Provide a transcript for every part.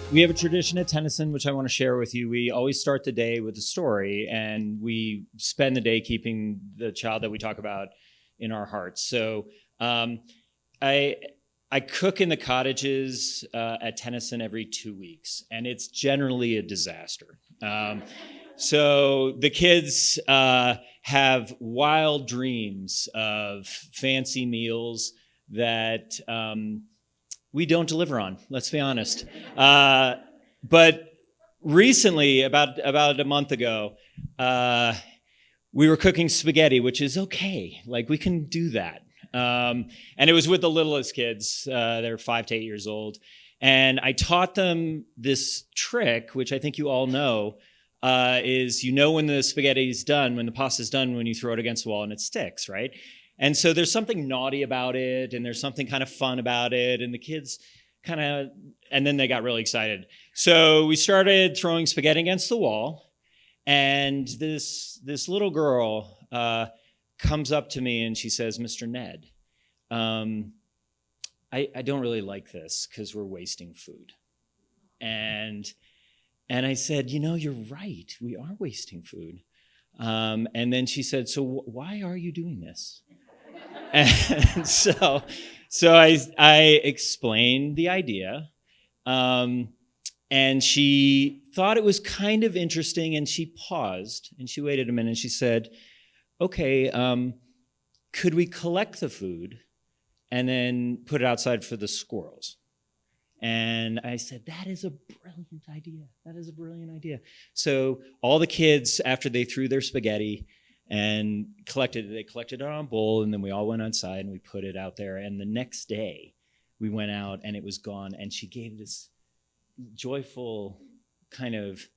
We have a tradition at Tennyson, which I want to share with you. We always start the day with a story, and we spend the day keeping the child that we talk about in our hearts. So I cook in the cottages at Tennyson every 2 weeks, and it's generally a disaster. So the kids have wild dreams of fancy meals that we don't deliver on, let's be honest. But recently, about a month ago, we were cooking spaghetti, which is okay. Like, we can do that. And it was with the littlest kids. They're 5 to 8 years old. And I taught them this trick, which I think you all know, is when the spaghetti's done, when the pasta's done, when you throw it against the wall and it sticks, right? And so there's something naughty about it, and there's something kind of fun about it, and the kids and then they got really excited. So we started throwing spaghetti against the wall, and this little girl comes up to me and she says, "Mr. Ned, I don't really like this because we're wasting food." And I said, "You're right. We are wasting food." And then she said, "So why are you doing this?" And so I explained the idea, and she thought it was kind of interesting, and she paused, and she waited a minute, and she said, "Okay, could we collect the food and then put it outside for the squirrels?" And I said, "That is a brilliant idea. That is a brilliant idea." So all the kids, after they threw their spaghetti and collected it on a bowl, and then we all went outside and we put it out there. And the next day we went out and it was gone. And she gave this joyful kind of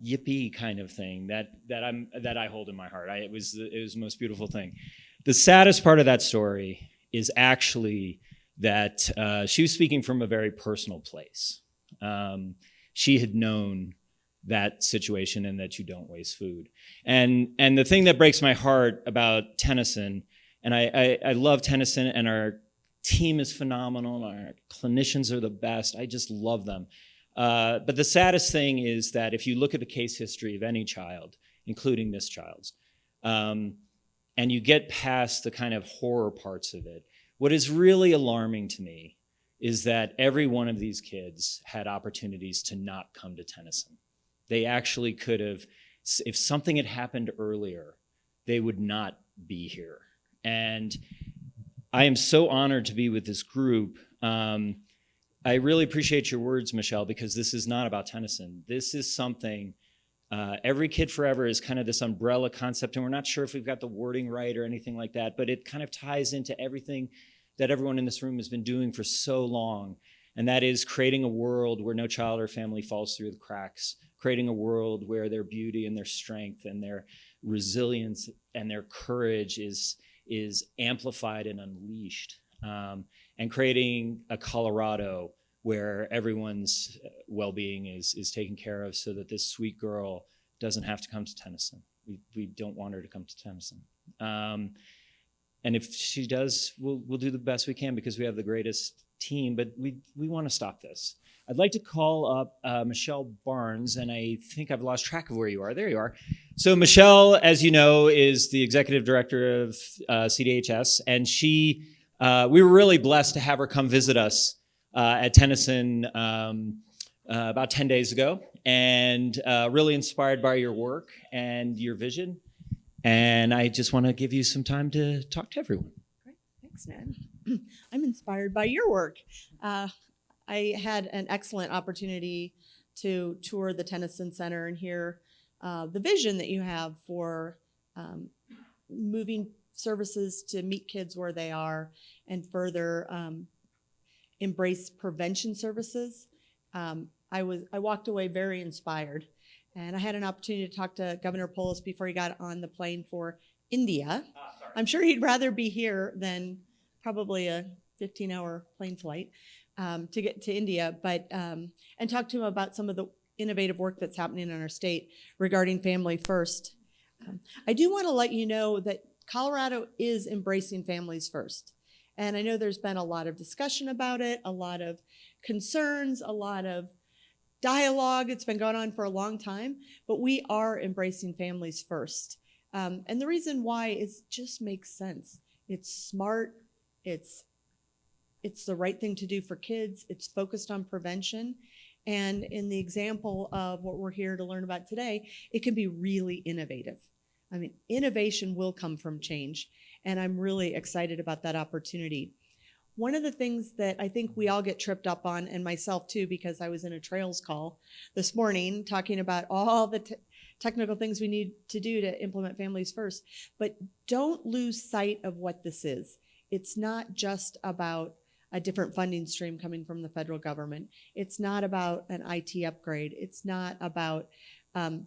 yippee kind of thing that I hold in my heart. It was the most beautiful thing. The saddest part of that story is actually that she was speaking from a very personal place. She had known that situation and that you don't waste food. And the thing that breaks my heart about Tennyson, and I love Tennyson, and our team is phenomenal, our clinicians are the best, I just love them. But the saddest thing is that if you look at the case history of any child, including this child's, and you get past the kind of horror parts of it, what is really alarming to me is that every one of these kids had opportunities to not come to Tennyson. They actually could have, if something had happened earlier, they would not be here. And I am so honored to be with this group. I really appreciate your words, Michelle, because this is not about Tennyson. This is something, Every Kid Forever is kind of this umbrella concept, and we're not sure if we've got the wording right or anything like that, but it kind of ties into everything that everyone in this room has been doing for so long, and that is creating a world where no child or family falls through the cracks, creating a world where their beauty and their strength and their resilience and their courage is amplified and unleashed, and creating a Colorado where everyone's well-being is taken care of so that this sweet girl doesn't have to come to Tennyson. We don't want her to come to Tennyson. And if she does, we'll do the best we can because we have the greatest team, but we want to stop this. I'd like to call up Michelle Barnes, and I think I've lost track of where you are. There you are. So Michelle, as you know, is the executive director of CDHS, and we were really blessed to have her come visit us at Tennyson about 10 days ago, and really inspired by your work and your vision. And I just want to give you some time to talk to everyone. Great. Thanks, Ned. I'm inspired by your work. I had an excellent opportunity to tour the Tennyson Center and hear the vision that you have for moving services to meet kids where they are and further embrace prevention services. I walked away very inspired, and I had an opportunity to talk to Governor Polis before he got on the plane for India. I'm sure he'd rather be here than probably a 15-hour plane flight to get to India, but and talk to him about some of the innovative work that's happening in our state regarding Family First. I do want to let you know that Colorado is embracing Families First. And I know there's been a lot of discussion about it, a lot of concerns, a lot of dialogue. It's been going on for a long time, but we are embracing Families First. And the reason why is just makes sense. It's smart. It's the right thing to do for kids. It's focused on prevention. And in the example of what we're here to learn about today, it can be really innovative. I mean, innovation will come from change, and I'm really excited about that opportunity. One of the things that I think we all get tripped up on, and myself too, because I was in a trails call this morning talking about all the technical things we need to do to implement Families First, but don't lose sight of what this is. It's not just about a different funding stream coming from the federal government. It's not about an IT upgrade. It's not about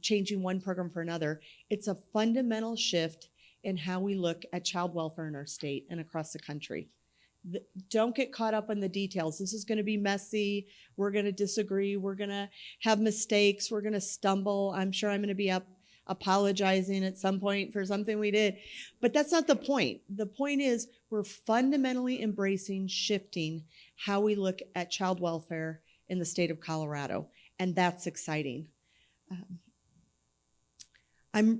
changing one program for another. It's a fundamental shift in how we look at child welfare in our state and across the country. Don't get caught up in the details. This is going to be messy. We're going to disagree. We're going to have mistakes. We're going to stumble. I'm sure I'm going to be up apologizing at some point for something we did. But that's not the point. The point is we're fundamentally embracing shifting how we look at child welfare in the state of Colorado. And that's exciting. I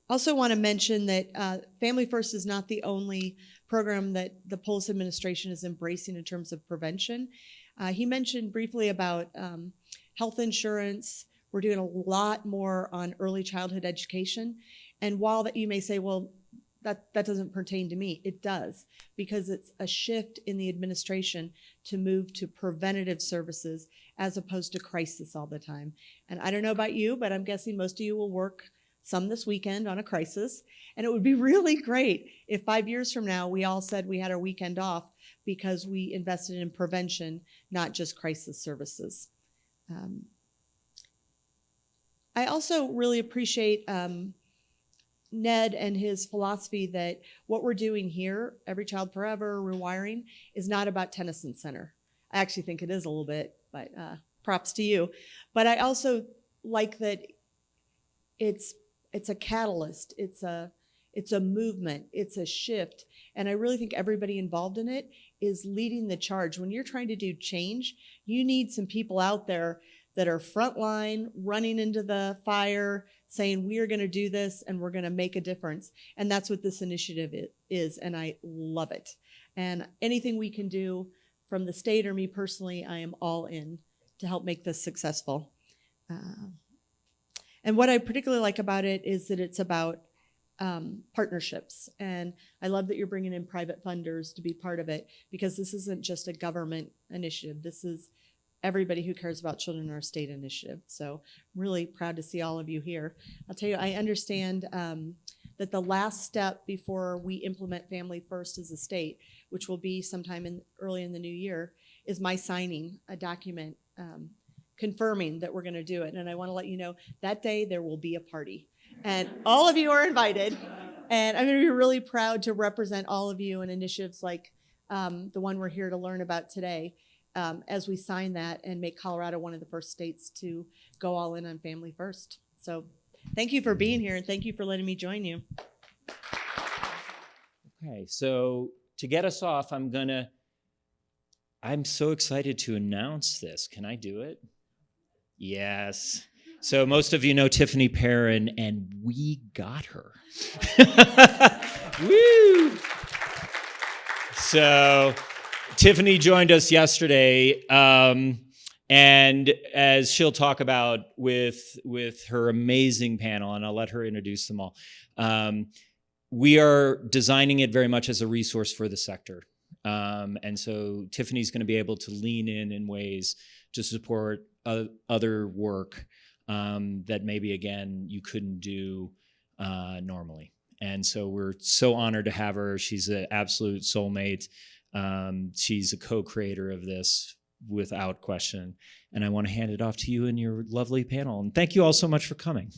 also want to mention that Family First is not the only program that the Polis administration is embracing in terms of prevention. He mentioned briefly about health insurance. We're doing a lot more on early childhood education. And while that you may say, well, that doesn't pertain to me, it does, because it's a shift in the administration to move to preventative services as opposed to crisis all the time. And I don't know about you, but I'm guessing most of you will work some this weekend on a crisis. And it would be really great if 5 years from now, we all said we had our weekend off because we invested in prevention, not just crisis services. I also really appreciate Ned and his philosophy that what we're doing here, Every Child Forever, rewiring, is not about Tennyson Center. I actually think it is a little bit, but props to you. But I also like that it's a catalyst, it's a movement, it's a shift, and I really think everybody involved in it is leading the charge. When you're trying to do change, you need some people out there that are frontline, running into the fire, saying we are going to do this and we're going to make a difference. And that's what this initiative is, and I love it. And anything we can do from the state or me personally, I am all in to help make this successful. And what I particularly like about it is that it's about partnerships. And I love that you're bringing in private funders to be part of it, because this isn't just a government initiative. This is everybody who cares about children in our state initiative. So I'm really proud to see all of you here. I'll tell you, I understand that the last step before we implement Family First as a state, which will be sometime early in the new year, is my signing a document confirming that we're going to do it. And I want to let you know that day there will be a party. And all of you are invited. And I'm going to be really proud to represent all of you in initiatives like the one we're here to learn about today, as we sign that and make Colorado one of the first states to go all in on Family First. So thank you for being here, and thank you for letting me join you. Okay, so to get us off, I'm going to I'm so excited to announce this. Can I do it? Yes. So most of you know Tiffany Perrin, and we got her. Woo! So Tiffany joined us yesterday, and as she'll talk about with her amazing panel, and I'll let her introduce them all, we are designing it very much as a resource for the sector. And so Tiffany's going to be able to lean in ways to support other work that maybe, again, you couldn't do normally. And so we're so honored to have her. She's an absolute soulmate. She's a co-creator of this without question. And I want to hand it off to you and your lovely panel. And thank you all so much for coming.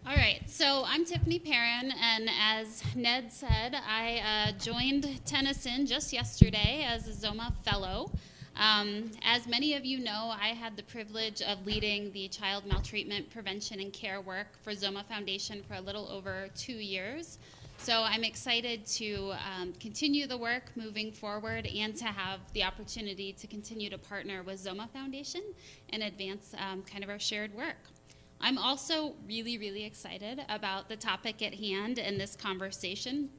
All right, so I'm Tiffany Perrin, and as Ned said, I joined Tennyson just yesterday as a Zoma Fellow. As many of you know, I had the privilege of leading the child maltreatment prevention and care work for Zoma Foundation for a little over 2 years. So I'm excited to continue the work moving forward and to have the opportunity to continue to partner with Zoma Foundation and advance kind of our shared work. I'm also really, really excited about the topic at hand in this conversation.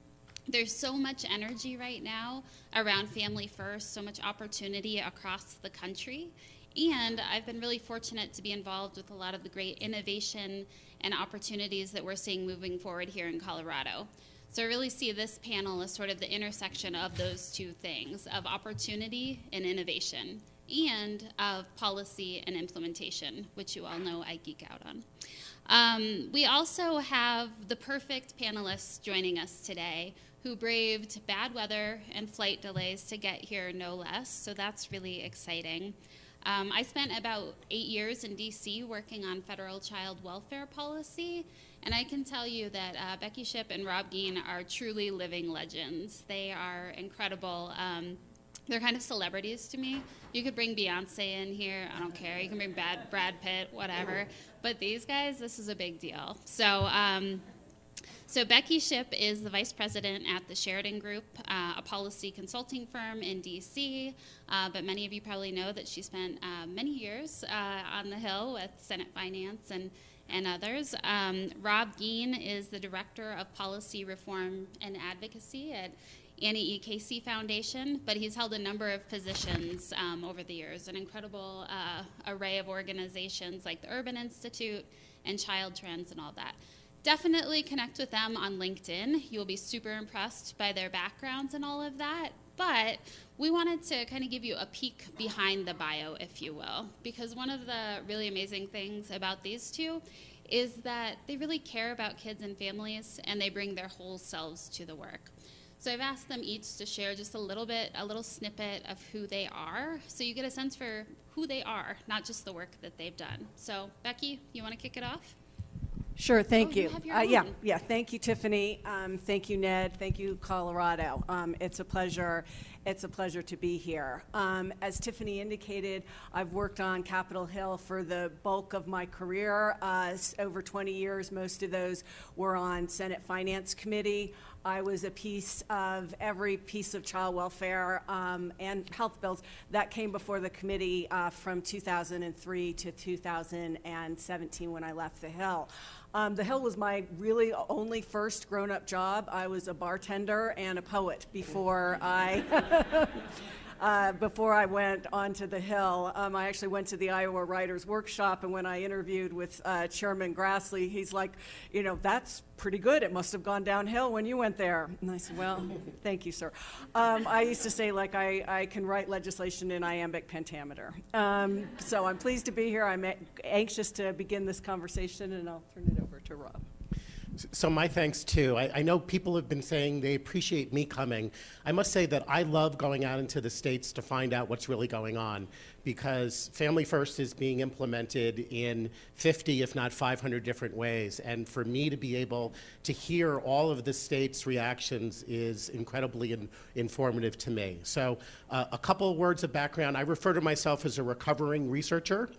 There's so much energy right now around Family First, so much opportunity across the country. And I've been really fortunate to be involved with a lot of the great innovation and opportunities that we're seeing moving forward here in Colorado. So I really see this panel as sort of the intersection of those two things, of opportunity and innovation, and of policy and implementation, which you all know I geek out on. We also have the perfect panelists joining us today who braved bad weather and flight delays to get here, no less, so that's really exciting. I spent about 8 years in DC working on federal child welfare policy, and I can tell you that Becky, Shipp, and Geen are truly living legends. They are incredible. They're kind of celebrities to me. You could bring Beyonce in here, I don't care. You can bring Brad Pitt, whatever. But these guys, this is a big deal. So Becky Shipp is the vice president at the Sheridan Group, a policy consulting firm in DC. But many of you probably know that she spent many years on the Hill with Senate Finance and others. Geen is the director of policy reform and advocacy at Annie E. Casey Foundation, but he's held a number of positions over the years, an incredible array of organizations like the Urban Institute and Child Trends and all that. Definitely connect with them on LinkedIn. You'll be super impressed by their backgrounds and all of that, but we wanted to kind of give you a peek behind the bio, if you will, because one of the really amazing things about these two is that they really care about kids and families, and they bring their whole selves to the work. So I've asked them each to share just a little snippet of who they are, so you get a sense for who they are, not just the work that they've done. So Becky, you want to kick it off? Sure, thank you. You have your own. Yeah, thank you, Tiffany. Thank you, Ned. Thank you, Colorado. It's a pleasure to be here. As Tiffany indicated, I've worked on Capitol Hill for the bulk of my career, over 20 years. Most of those were on Senate Finance Committee. I was a piece of every piece of child welfare and health bills that came before the committee from 2003 to 2017 when I left the Hill. The Hill was my really only first grown-up job. I was a bartender and a poet before I went onto the Hill. I actually went to the Iowa Writers Workshop, and when I interviewed with Chairman Grassley, he's like, you know, that's pretty good. It must have gone downhill when you went there. And I said, well, thank you, sir. I used to say, like, I can write legislation in iambic pentameter. So I'm pleased to be here. I'm anxious to begin this conversation, and I'll turn it over to Rob. So my thanks too. I know people have been saying they appreciate me coming. I must say that I love going out into the states to find out what's really going on, because Family First is being implemented in 50, if not 500 different ways. And for me to be able to hear all of the states' reactions is incredibly informative to me. So a couple of words of background. I refer to myself as a recovering researcher.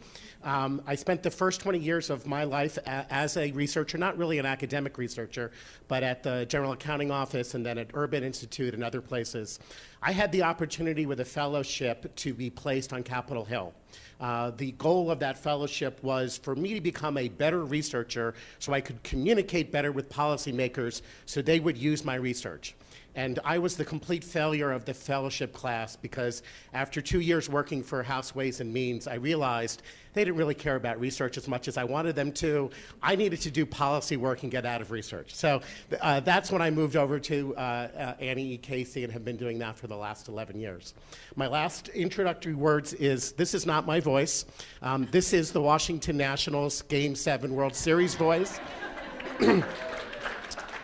I spent the first 20 years of my life as a researcher, not really an academic academic researcher, but at the General Accounting Office and then at Urban Institute and other places. I had the opportunity with a fellowship to be placed on Capitol Hill. The goal of that fellowship was for me to become a better researcher so I could communicate better with policymakers so they would use my research. And I was the complete failure of the fellowship class because after 2 years working for House Ways and Means, I realized they didn't really care about research as much as I wanted them to. I needed to do policy work and get out of research. So that's when I moved over to Annie E. Casey and have been doing that for the last 11 years. My last introductory words is, this is not my voice. This is the Washington Nationals Game 7 World Series voice.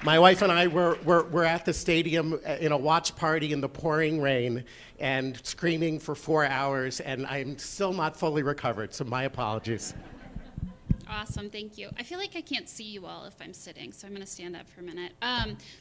My wife and I were at the stadium in a watch party in the pouring rain and screaming for 4 hours, and I'm still not fully recovered, so my apologies. Awesome, thank you. I feel like I can't see you all if I'm sitting, so I'm going to stand up for a minute.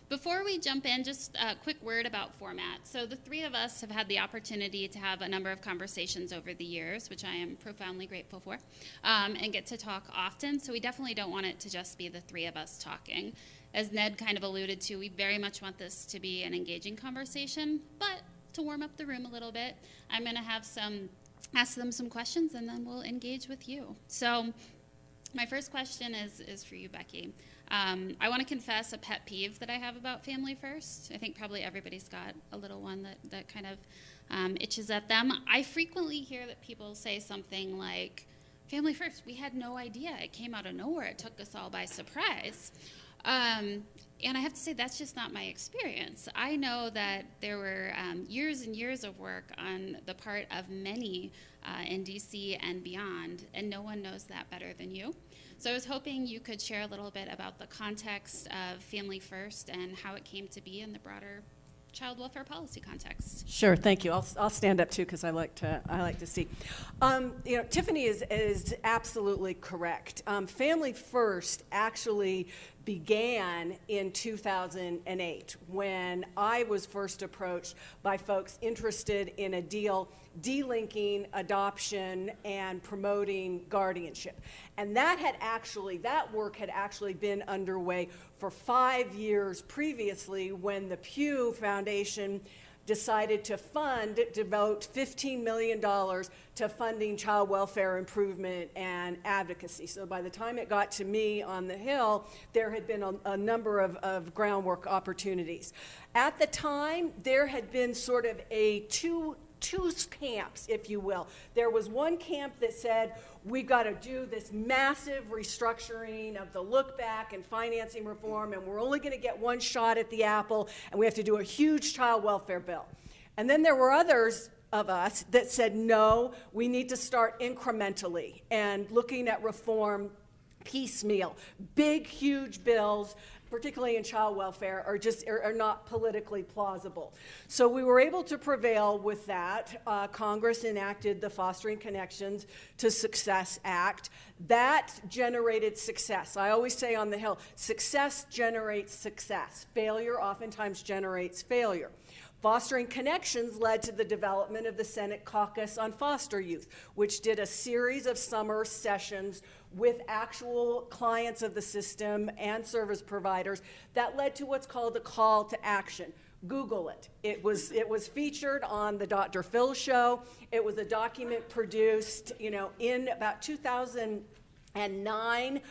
Before we jump in, just a quick word about format. So the three of us have had the opportunity to have a number of conversations over the years, which I am profoundly grateful for, and get to talk often, so we definitely don't want it to just be the three of us talking. As Ned kind of alluded to, we very much want this to be an engaging conversation, but to warm up the room a little bit, I'm going to ask them some questions, and then we'll engage with you. So my first question is for you, Becky. I want to confess a pet peeve that I have about Family First. I think probably everybody's got a little one that kind of itches at them. I frequently hear that people say something like, Family First, we had no idea. It came out of nowhere. It took us all by surprise. And I have to say, that's just not my experience. I know that there were years and years of work on the part of many in DC and beyond, and no one knows that better than you. So I was hoping you could share a little bit about the context of Family First and how it came to be in the broader child welfare policy context. Sure, thank you. I'll stand up too because I like to see. Tiffany is absolutely correct. Family First actually began in 2008 when I was first approached by folks interested in a deal delinking adoption and promoting guardianship. And that work had actually been underway for 5 years previously when the Pew Foundation decided to devote $15 million to funding child welfare improvement and advocacy. So by the time it got to me on the Hill, there had been a number of groundwork opportunities. At the time, there had been sort of two camps, if you will. There was one camp that said, we've got to do this massive restructuring of the look back and financing reform, and we're only going to get one shot at the apple, and we have to do a huge child welfare bill. And then there were others of us that said, no, we need to start incrementally and looking at reform piecemeal. Big, huge bills, particularly in child welfare, are not politically plausible. So we were able to prevail with that. Congress enacted the Fostering Connections to Success Act. That generated success. I always say on the Hill, success generates success. Failure oftentimes generates failure. Fostering Connections led to the development of the Senate Caucus on Foster Youth, which did a series of summer sessions with actual clients of the system and service providers that led to what's called a call to action. Google it. It was featured on the Dr. Phil show. It was a document produced, in about 2009,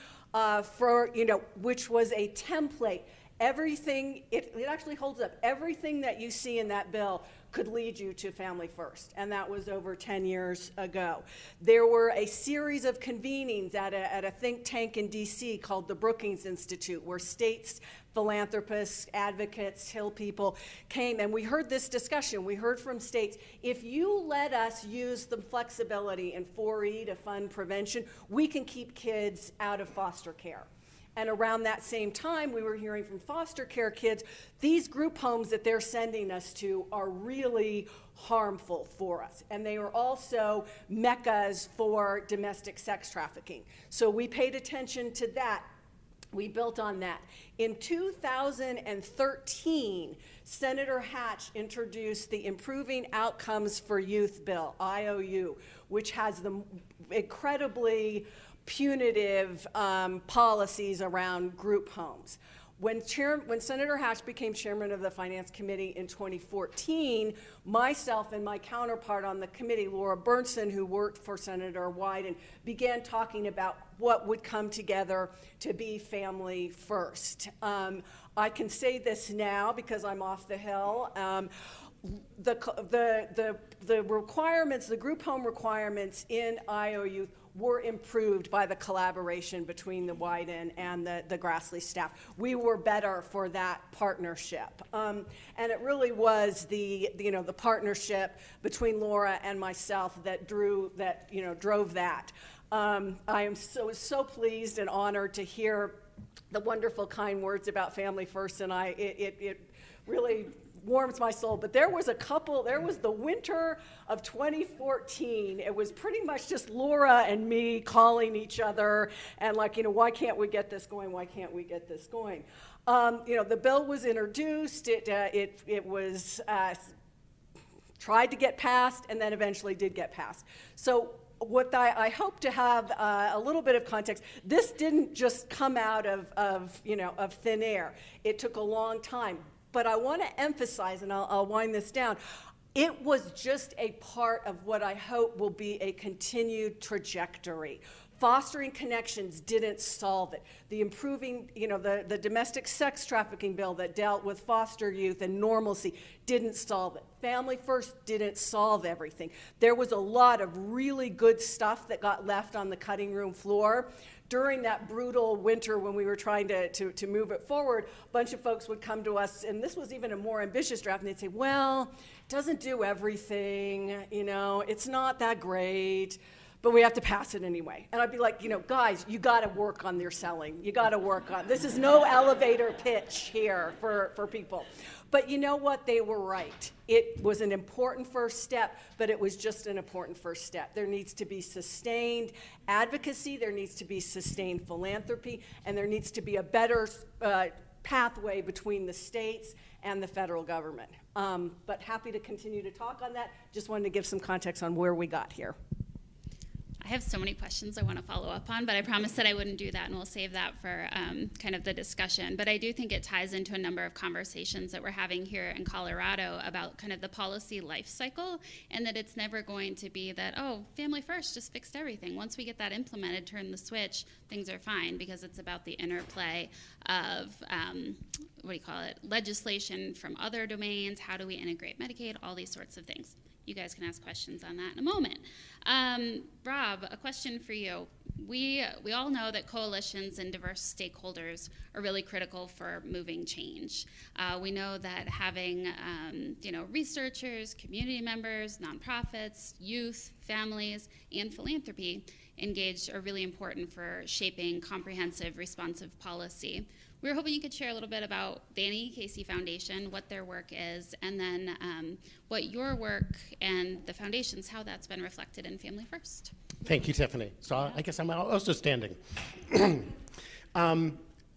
which was a template. Everything, it actually holds up. Everything that you see in that bill could lead you to Family First, and that was over 10 years ago. There were a series of convenings at a think tank in DC called the Brookings Institute, where states, philanthropists, advocates, Hill people came, and we heard this discussion. We heard from states, if you let us use the flexibility in 4E to fund prevention, we can keep kids out of foster care. And around that same time, we were hearing from foster care kids, these group homes that they're sending us to are really harmful for us. And they are also meccas for domestic sex trafficking. So we paid attention to that. We built on that. In 2013, Senator Hatch introduced the Improving Outcomes for Youth Bill, IOU, which has the incredibly punitive policies around group homes. When Senator Hatch became chairman of the Finance Committee in 2014, myself and my counterpart on the committee, Laura Bernson, who worked for Senator Wyden, began talking about what would come together to be family first. I can say this now because I'm off the Hill. The requirements, the group home requirements in IOU were improved by the collaboration between the Wyden and the Grassley staff. We were better for that partnership. And it really was the partnership between Laura and myself that drove that. I am so pleased and honored to hear the wonderful, kind words about Family First, and it really warms my soul. But there was the winter of 2014. It was pretty much just Laura and me calling each other and why can't we get this going? Why can't we get this going? The bill was introduced. It was tried to get passed and then eventually did get passed. So what I hope to have a little bit of context. This didn't just come out of thin air. It took a long time. But I want to emphasize, and I'll wind this down, it was just a part of what I hope will be a continued trajectory. Fostering connections didn't solve it. The improving, the domestic sex trafficking bill that dealt with foster youth and normalcy didn't solve it. Family First didn't solve everything. There was a lot of really good stuff that got left on the cutting room floor. During that brutal winter when we were trying to move it forward, a bunch of folks would come to us, and this was even a more ambitious draft, and they'd say, well, it doesn't do everything, it's not that great, but we have to pass it anyway. And I'd be like, guys, you got to work on your selling. You got to work on, this is no elevator pitch here for people. But you know what? They were right. It was an important first step, but it was just an important first step. There needs to be sustained advocacy, there needs to be sustained philanthropy, and there needs to be a better pathway between the states and the federal government. But happy to continue to talk on that. Just wanted to give some context on where we got here. I have so many questions I want to follow up on, but I promised that I wouldn't do that, and we'll save that for kind of the discussion. But I do think it ties into a number of conversations that we're having here in Colorado about kind of the policy life cycle, and that it's never going to be that, oh, Family First just fixed everything. Once we get that implemented, turn the switch, things are fine, because it's about the interplay of, legislation from other domains, how do we integrate Medicaid, all these sorts of things. You guys can ask questions on that in a moment. Rob, a question for you. We all know that coalitions and diverse stakeholders are really critical for moving change. We know that having researchers, community members, nonprofits, youth, families, and philanthropy engaged are really important for shaping comprehensive, responsive policy. We were hoping you could share a little bit about the Annie Casey Foundation, what their work is, and then what your work and the foundation's, how that's been reflected in Family First. Thank you, Tiffany. So I guess I'm also standing.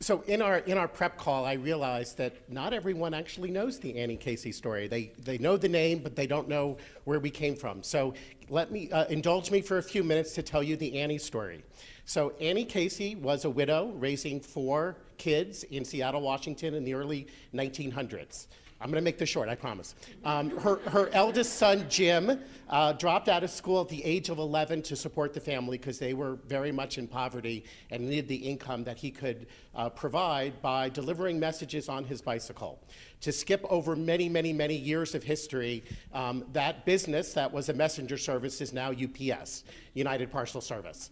So in our prep call, I realized that not everyone actually knows the Annie Casey story. They know the name, but they don't know where we came from. So let me indulge me for a few minutes to tell you the Annie story. So Annie Casey was a widow raising 4 kids in Seattle, Washington in the early 1900s. I'm going to make this short, I promise. Her eldest son, Jim, dropped out of school at the age of 11 to support the family because they were very much in poverty and needed the income that he could provide by delivering messages on his bicycle. To skip over many, many, many years of history, that business that was a messenger service is now UPS, United Parcel Service.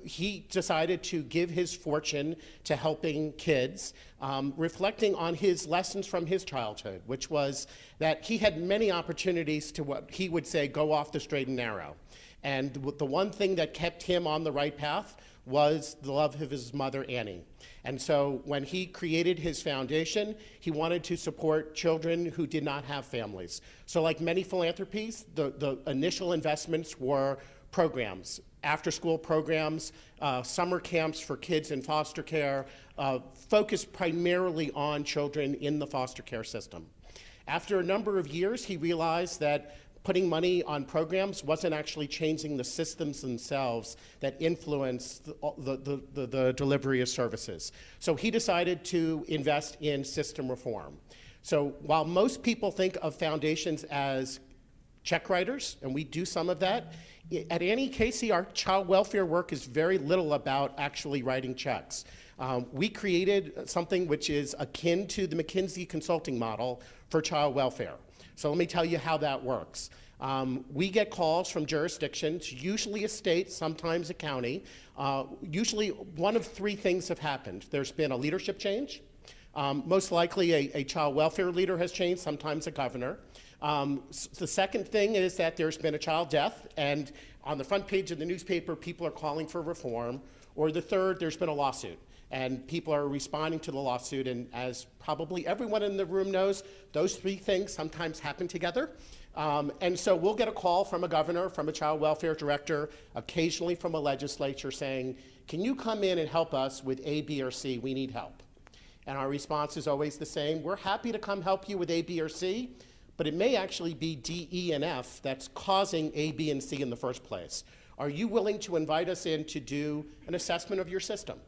He decided to give his fortune to helping kids, reflecting on his lessons from his childhood, which was that he had many opportunities to what he would say go off the straight and narrow. And the one thing that kept him on the right path was the love of his mother, Annie. And so when he created his foundation, he wanted to support children who did not have families. So like many philanthropies, the initial investments were programs, after-school programs, summer camps for kids in foster care, focused primarily on children in the foster care system. After a number of years, he realized that putting money on programs wasn't actually changing the systems themselves that influence the delivery of services. So he decided to invest in system reform. So while most people think of foundations as check writers, and we do some of that, at AnyCasey, our child welfare work is very little about actually writing checks. We created something which is akin to the McKinsey consulting model for child welfare. So let me tell you how that works. We get calls from jurisdictions, usually a state, sometimes a county. Usually one of three things have happened. There's been a leadership change. Most likely a child welfare leader has changed, sometimes a governor. The second thing is that there's been a child death, and on the front page of the newspaper, people are calling for reform. Or the third, there's been a lawsuit, and people are responding to the lawsuit. And as probably everyone in the room knows, those three things sometimes happen together. And so we'll get a call from a governor, from a child welfare director, occasionally from a legislature saying, can you come in and help us with A, B, or C? We need help. And our response is always the same. We're happy to come help you with A, B, or C, but it may actually be D, E, and F that's causing A, B, and C in the first place. Are you willing to invite us in to do an assessment of your system?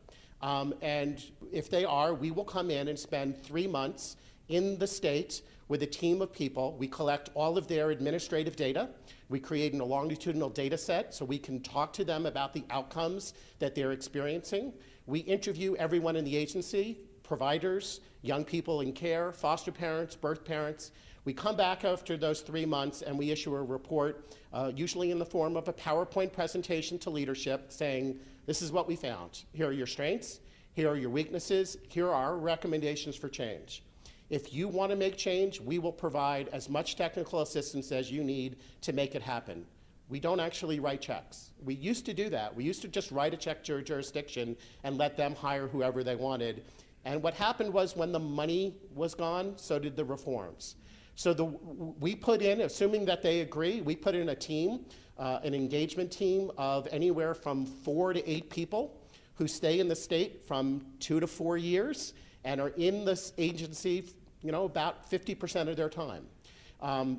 And if they are, we will come in and spend 3 months in the state with a team of people. We collect all of their administrative data. We create a longitudinal data set so we can talk to them about the outcomes that they're experiencing. We interview everyone in the agency, providers, young people in care, foster parents, birth parents. We come back after those 3 months and we issue a report, usually in the form of a PowerPoint presentation to leadership saying, this is what we found. Here are your strengths, here are your weaknesses, here are our recommendations for change. If you want to make change, we will provide as much technical assistance as you need to make it happen. We don't actually write checks. We used to do that. We used to just write a check to a jurisdiction and let them hire whoever they wanted. And what happened was when the money was gone, so did the reforms. So we put in, assuming that they agree, we put in a team, an engagement team of anywhere from 4 to 8 people who stay in the state from 2 to 4 years and are in this agency, about 50% of their time.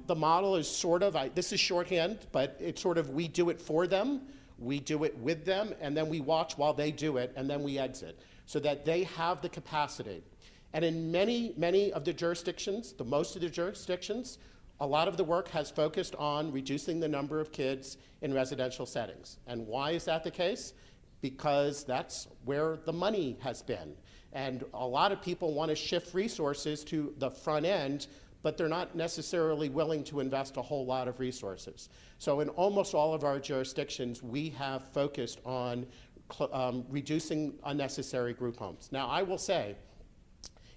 The model is sort of, this is shorthand, but it's sort of we do it for them, we do it with them, and then we watch while they do it, and then we exit, so that they have the capacity. And in many of the jurisdictions, most of the jurisdictions, a lot of the work has focused on reducing the number of kids in residential settings. And why is that the case? Because that's where the money has been. And a lot of people want to shift resources to the front end, but they're not necessarily willing to invest a whole lot of resources. So in almost all of our jurisdictions, we have focused on reducing unnecessary group homes. Now, I will say,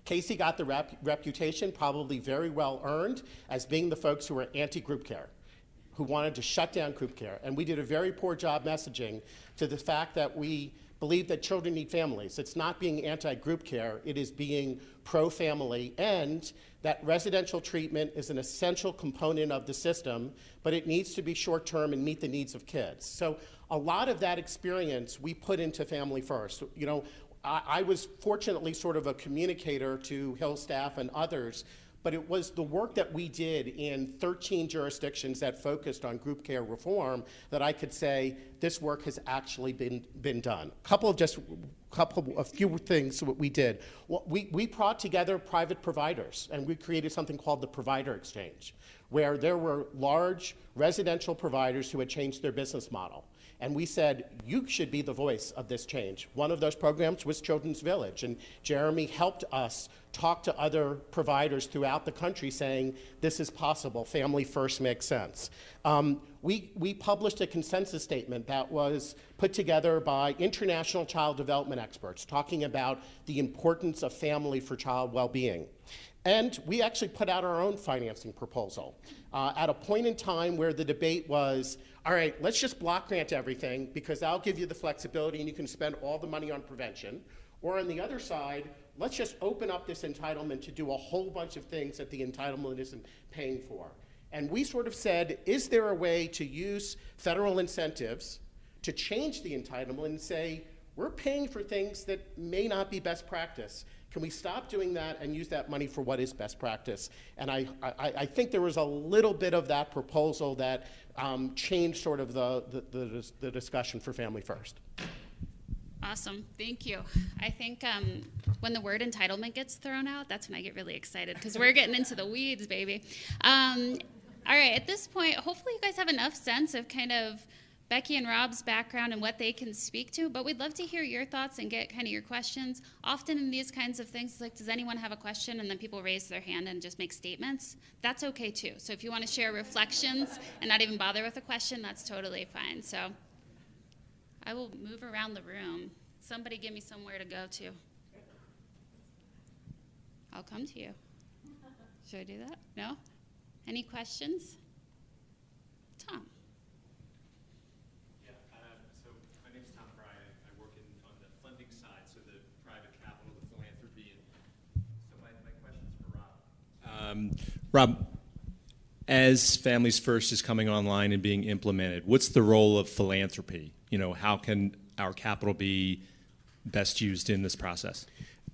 Casey got the reputation, probably very well earned, as being the folks who were anti-group care, who wanted to shut down group care. And we did a very poor job messaging to the fact that we believe that children need families. It's not being anti-group care, it is being pro-family, and that residential treatment is an essential component of the system, but it needs to be short-term and meet the needs of kids. So a lot of that experience we put into Family First. I was fortunately sort of a communicator to Hill staff and others, but it was the work that we did in 13 jurisdictions that focused on group care reform that I could say this work has actually been done. A few things that we did. Well, we brought together private providers, and we created something called the Provider Exchange, where there were large residential providers who had changed their business model. And we said, you should be the voice of this change. One of those programs was Children's Village, and Jeremy helped us talk to other providers throughout the country saying, this is possible, Family First makes sense. We published a consensus statement that was put together by international child development experts talking about the importance of family for child well-being. And we actually put out our own financing proposal at a point in time where the debate was, all right, let's just block grant everything because I'll give you the flexibility and you can spend all the money on prevention. Or on the other side, let's just open up this entitlement to do a whole bunch of things that the entitlement isn't paying for. And we sort of said, is there a way to use federal incentives to change the entitlement and say, we're paying for things that may not be best practice. Can we stop doing that and use that money for what is best practice? And I think there was a little bit of that proposal that changed sort of the discussion for Family First. Awesome, thank you. I think when the word entitlement gets thrown out, that's when I get really excited, because we're getting into the weeds, baby. All right, at this point, hopefully you guys have enough sense of kind of Becky and Rob's background and what they can speak to, but we'd love to hear your thoughts and get kind of your questions. Often in these kinds of things, like, does anyone have a question? And then people raise their hand and just make statements. That's okay too. So if you want to share reflections and not even bother with a question, that's totally fine. So I will move around the room. Somebody give me somewhere to go to. I'll come to you. Should I do that? No? Any questions? Tom. Yeah, so my name is Tom Fry. I work on the funding side, so the private capital, the philanthropy. And so my question's for Rob. Rob, as Families First is coming online and being implemented, what's the role of philanthropy? You know, how can our capital be best used in this process?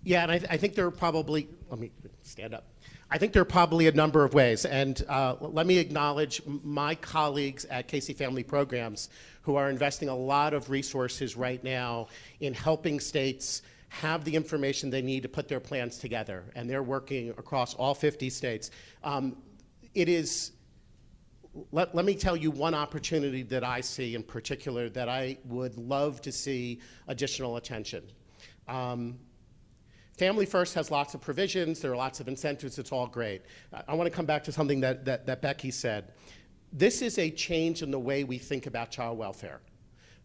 Yeah, and I think there are probably, let me stand up. I think there are probably a number of ways, and let me acknowledge my colleagues at Casey Family Programs who are investing a lot of resources right now in helping states have the information they need to put their plans together, and they're working across all 50 states. It is, let me tell you one opportunity that I see in particular that I would love to see additional attention. Family First has lots of provisions, there are lots of incentives, it's all great. I want to come back to something that Becky said. This is a change in the way we think about child welfare.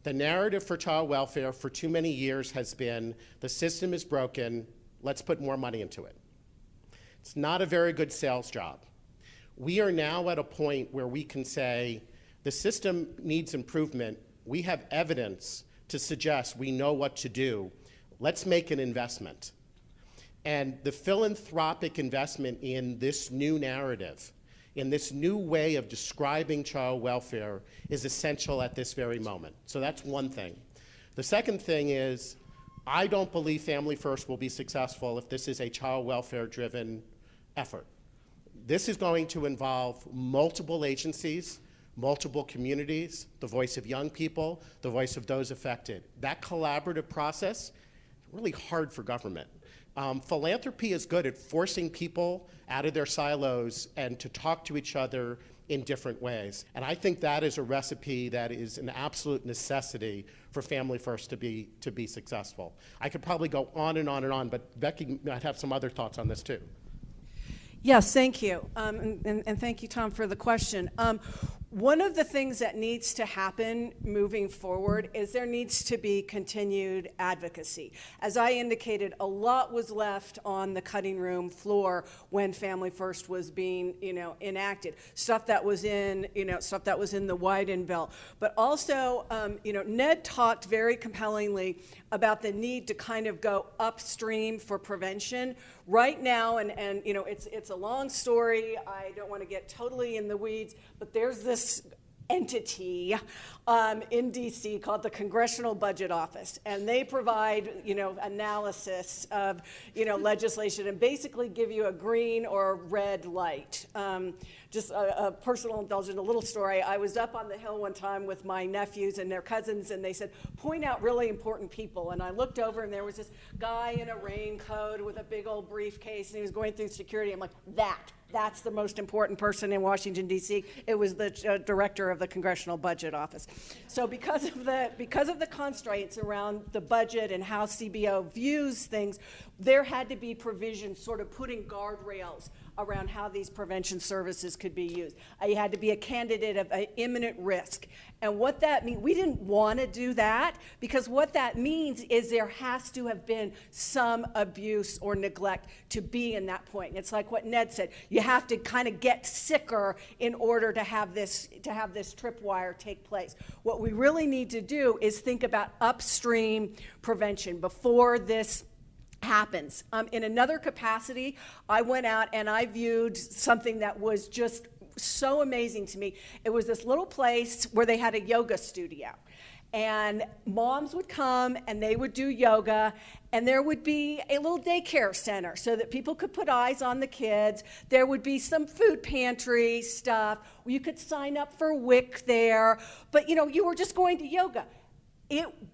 The narrative for child welfare for too many years has been, the system is broken, let's put more money into it. It's not a very good sales job. We are now at a point where we can say, the system needs improvement, we have evidence to suggest we know what to do, let's make an investment. And the philanthropic investment in this new narrative, in this new way of describing child welfare, is essential at this very moment. So that's one thing. The second thing is, I don't believe Family First will be successful if this is a child welfare-driven effort. This is going to involve multiple agencies, multiple communities, the voice of young people, the voice of those affected. That collaborative process is really hard for government. Philanthropy is good at forcing people out of their silos and to talk to each other in different ways. And I think that is a recipe that is an absolute necessity for Family First to be successful. I could probably go on and on and on, but Becky might have some other thoughts on this too. Yes, thank you. And thank you, Tom, for the question. One of the things that needs to happen moving forward is there needs to be continued advocacy. As I indicated, a lot was left on the cutting room floor when Family First was being, enacted. Stuff that was in, stuff that was in the Wyden bill. But also, Ned talked very compellingly about the need to kind of go upstream for prevention. Right now, and it's a long story, I don't want to get totally in the weeds, but there's this entity in DC called the Congressional Budget Office, and they provide analysis of legislation and basically give you a green or a red light. Just a personal indulgence, a little story. I was up on the Hill one time with my nephews and their cousins, and they said, point out really important people. And I looked over, and there was this guy in a raincoat with a big old briefcase, and he was going through security. I'm like, that's the most important person in Washington, D.C. It was the director of the Congressional Budget Office. So because of the constraints around the budget and how CBO views things, there had to be provisions sort of putting guardrails around how these prevention services could be used. You had to be a candidate of an imminent risk. And what that means, we didn't want to do that, because what that means is there has to have been some abuse or neglect to be in that point. And it's like what Ned said, you have to kind of get sicker in order to have this tripwire take place. What we really need to do is think about upstream prevention before this happens. In another capacity, I went out and I viewed something that was just so amazing to me. It was this little place where they had a yoga studio. And moms would come and they would do yoga, and there would be a little daycare center so that people could put eyes on the kids. There would be some food pantry stuff. You could sign up for WIC there, but you were just going to yoga.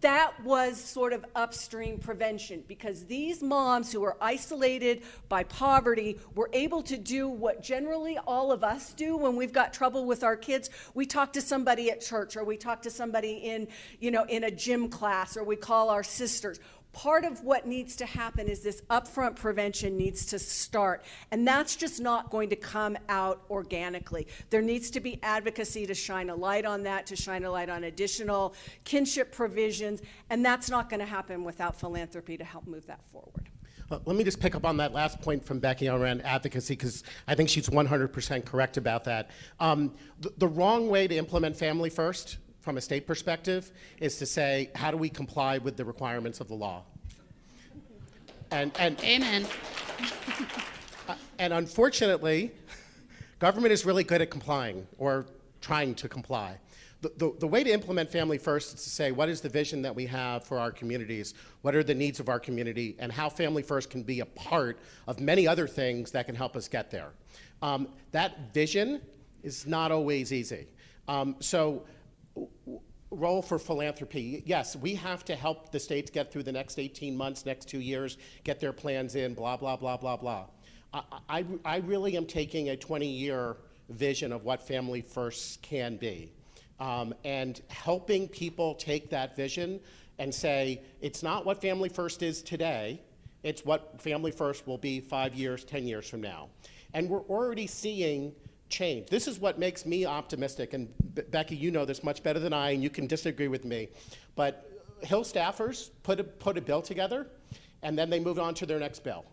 That was sort of upstream prevention, because these moms who were isolated by poverty were able to do what generally all of us do when we've got trouble with our kids. We talk to somebody at church, or we talk to somebody in a gym class, or we call our sisters. Part of what needs to happen is this upfront prevention needs to start, and that's just not going to come out organically. There needs to be advocacy to shine a light on that, to shine a light on additional kinship provisions, and that's not going to happen without philanthropy to help move that forward. Let me just pick up on that last point from Becky around advocacy, because I think she's 100% correct about that. The wrong way to implement Family First from a state perspective is to say, how do we comply with the requirements of the law? And Amen. And unfortunately, government is really good at complying or trying to comply. The way to implement Family First is to say, what is the vision that we have for our communities? What are the needs of our community? And how Family First can be a part of many other things that can help us get there. That vision is not always easy. Role for philanthropy, yes, we have to help the states get through the next 18 months, next 2 years, get their plans in, blah, blah, blah, blah, blah. I really am taking a 20-year vision of what Family First can be, and helping people take that vision and say, it's not what Family First is today, it's what Family First will be 5 years, 10 years from now. And we're already seeing change. This is what makes me optimistic, and Becky, you know this much better than I, and you can disagree with me, but Hill staffers put a bill together, and then they moved on to their next bill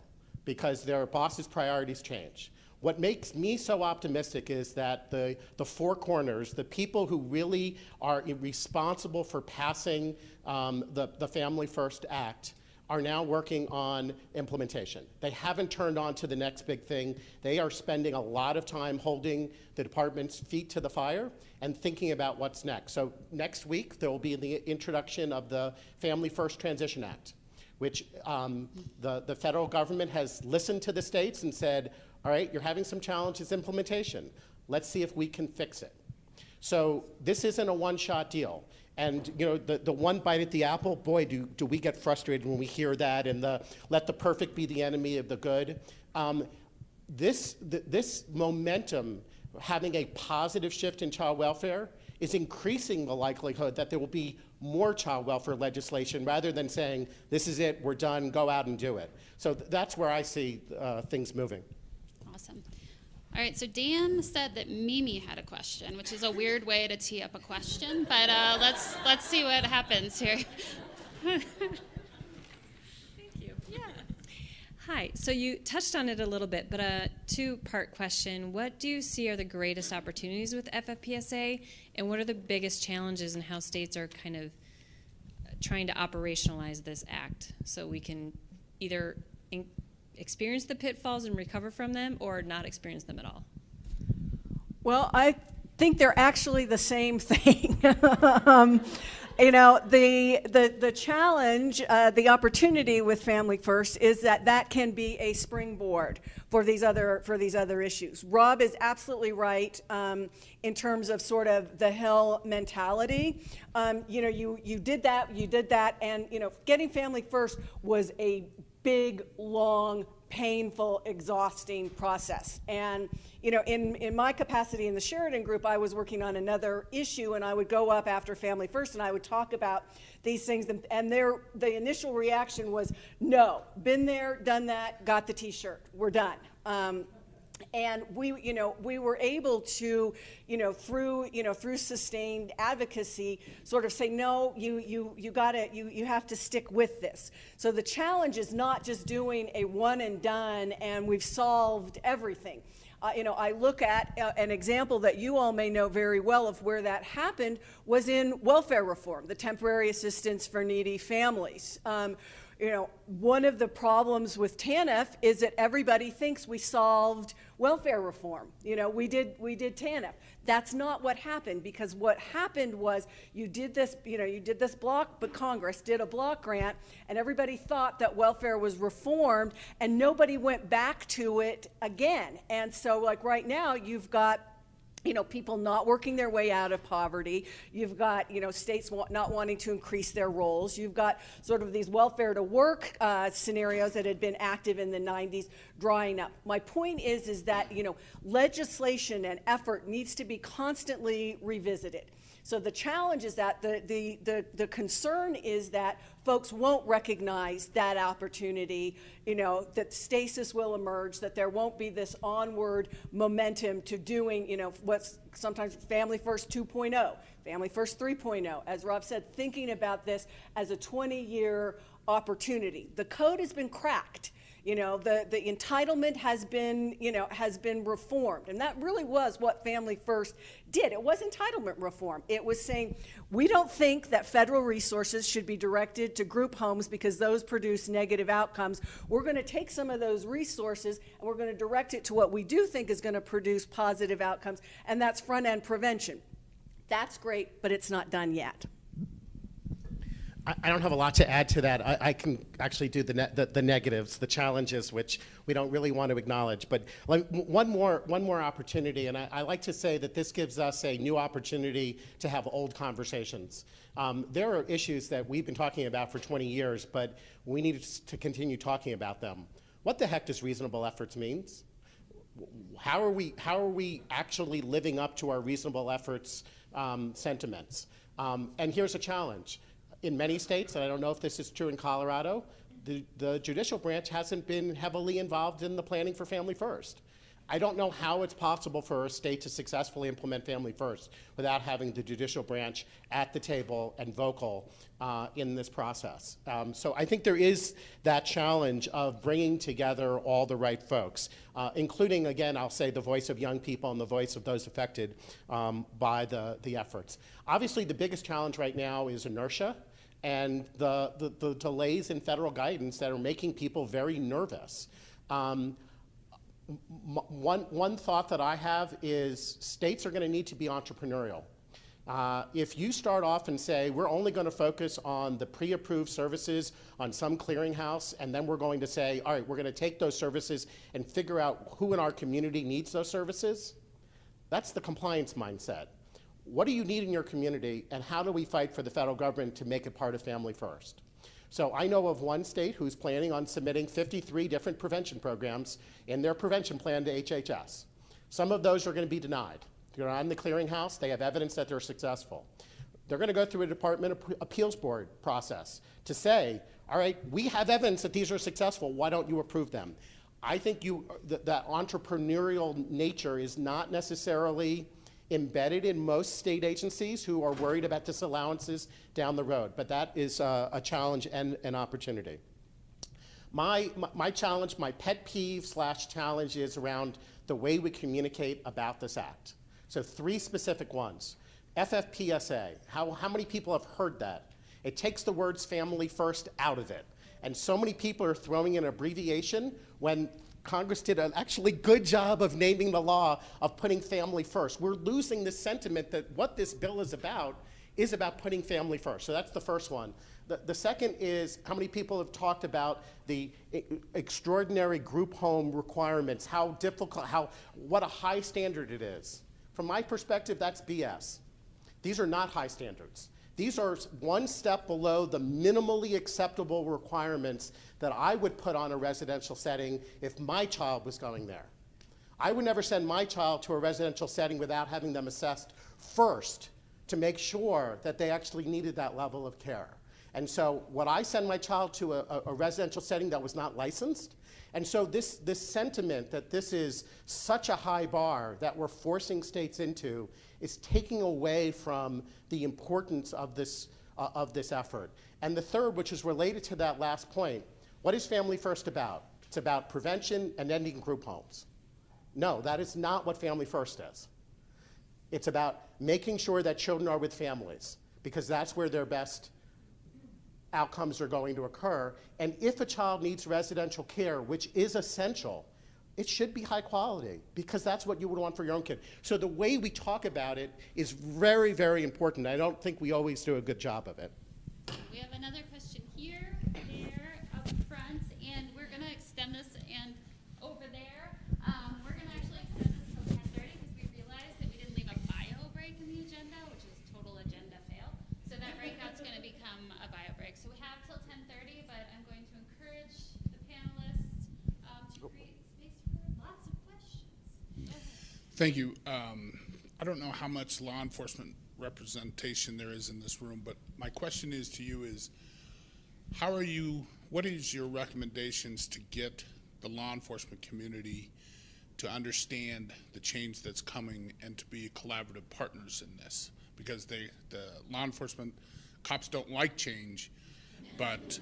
because their boss's priorities change. What makes me so optimistic is that the four corners, the people who really are responsible for passing the Family First Act, are now working on implementation. They haven't turned on to the next big thing. They are spending a lot of time holding the department's feet to the fire and thinking about what's next. So next week, there will be the introduction of the Family First Transition Act, which the federal government has listened to the states and said, all right, you're having some challenges implementation. Let's see if we can fix it. So this isn't a one-shot deal. And the one bite at the apple, boy, do we get frustrated when we hear that, and let the perfect be the enemy of the good. This momentum, having a positive shift in child welfare, is increasing the likelihood that there will be more child welfare legislation rather than saying, this is it, we're done, go out and do it. So that's where I see things moving. Awesome. All right, so Dan said that Mimi had a question, which is a weird way to tee up a question, but let's see what happens here. Thank you. Yeah. Hi. So you touched on it a little bit, but a two-part question. What do you see are the greatest opportunities with FFPSA, and what are the biggest challenges in how states are kind of trying to operationalize this act so we can either experience the pitfalls and recover from them, or not experience them at all? Well, I think they're actually the same thing. The challenge, the opportunity with Family First is that can be a springboard for these other issues. Rob is absolutely right in terms of sort of the Hill mentality. You did that, and getting Family First was a big, long, painful, exhausting process. And in my capacity in the Sheridan group, I was working on another issue, and I would go up after Family First and I would talk about these things, and the initial reaction was, no, been there, done that, got the t-shirt, we're done. And we were able to, through sustained advocacy, sort of say, no, you have to stick with this. So the challenge is not just doing a one and done and we've solved everything. I look at an example that you all may know very well of where that happened was in welfare reform, the temporary assistance for needy families. One of the problems with TANF is that everybody thinks we solved welfare reform. You know, we did TANF. That's not what happened, because what happened was you did this block, but Congress did a block grant, and everybody thought that welfare was reformed, and nobody went back to it again. And so, like, right now, you've got, you know, people not working their way out of poverty. You've got, you know, states not wanting to increase their roles. You've got sort of these welfare to work scenarios that had been active in the 90s drying up. My point is that, you know, legislation and effort needs to be constantly revisited. So the challenge is that the concern is that folks won't recognize that opportunity, you know, that stasis will emerge, that there won't be this onward momentum to doing, you know, what's sometimes Family First 2.0, Family First 3.0. As Rob said, thinking about this as a 20-year opportunity. The code has been cracked. You know, the entitlement has been reformed. And that really was what Family First did. It was entitlement reform. It was saying, we don't think that federal resources should be directed to group homes because those produce negative outcomes. We're going to take some of those resources and we're going to direct it to what we do think is going to produce positive outcomes, and that's front-end prevention. That's great, but it's not done yet. I don't have a lot to add to that. I can actually do the negatives, the challenges, which we don't really want to acknowledge. But one more opportunity, and I like to say that this gives us a new opportunity to have old conversations. There are issues that we've been talking about for 20 years, but we need to continue talking about them. What the heck does reasonable efforts means? How are we actually living up to our reasonable efforts sentiments? And here's a challenge. In many states, and I don't know if this is true in Colorado, the judicial branch hasn't been heavily involved in the planning for Family First. I don't know how it's possible for a state to successfully implement Family First without having the judicial branch at the table and vocal in this process. So I think there is that challenge of bringing together all the right folks, including, again, I'll say the voice of young people and the voice of those affected by the efforts. Obviously, the biggest challenge right now is inertia and the delays in federal guidance that are making people very nervous. One thought that I have is states are going to need to be entrepreneurial. If you start off and say, we're only going to focus on the pre-approved services on some clearinghouse, and then we're going to say, all right, we're going to take those services and figure out who in our community needs those services, that's the compliance mindset. What do you need in your community, and how do we fight for the federal government to make it part of Family First? So I know of one state who's planning on submitting 53 different prevention programs in their prevention plan to HHS. Some of those are going to be denied. They're on the clearinghouse. They have evidence that they're successful. They're going to go through a Department of Appeals Board process to say, all right, we have evidence that these are successful. Why don't you approve them? I think that entrepreneurial nature is not necessarily embedded in most state agencies who are worried about disallowances down the road, but that is a challenge and an opportunity. My challenge, my pet peeve / challenge is around the way we communicate about this act. So 3 specific ones. FFPSA, how many people have heard that? It takes the words Family First out of it. And so many people are throwing in an abbreviation when Congress did an actually good job of naming the law of putting family first. We're losing this sentiment that what this bill is about putting family first. So that's the first one. The second is how many people have talked about the extraordinary group home requirements, how difficult, what a high standard it is. From my perspective, that's BS. These are not high standards. These are one step below the minimally acceptable requirements that I would put on a residential setting if my child was going there. I would never send my child to a residential setting without having them assessed first to make sure that they actually needed that level of care. And so would I send my child to a residential setting that was not licensed? And so this sentiment that this is such a high bar that we're forcing states into is taking away from the importance of this effort. And the third, which is related to that last point, what is Family First about? It's about prevention and ending group homes. No, that is not what Family First is. It's about making sure that children are with families, because that's where their best outcomes are going to occur. And if a child needs residential care, which is essential, it should be high quality, because that's what you would want for your own kid. So the way we talk about it is very, very important. I don't think we always do a good job of it. We have another question here, there, up front, and we're going to extend this and over there. We're going to actually extend this till 10:30 because we realized that we didn't leave a bio break in the agenda, which is total agenda fail. So that breakout's going to become a bio break. So we have till 10:30, but I'm going to encourage the panelists to create space for lots of questions. Go ahead. Thank you. I don't know how much law enforcement representation there is in this room, but my question is to you is, what is your recommendations to get the law enforcement community to understand the change that's coming and to be collaborative partners in this? Because the law enforcement cops don't like change, but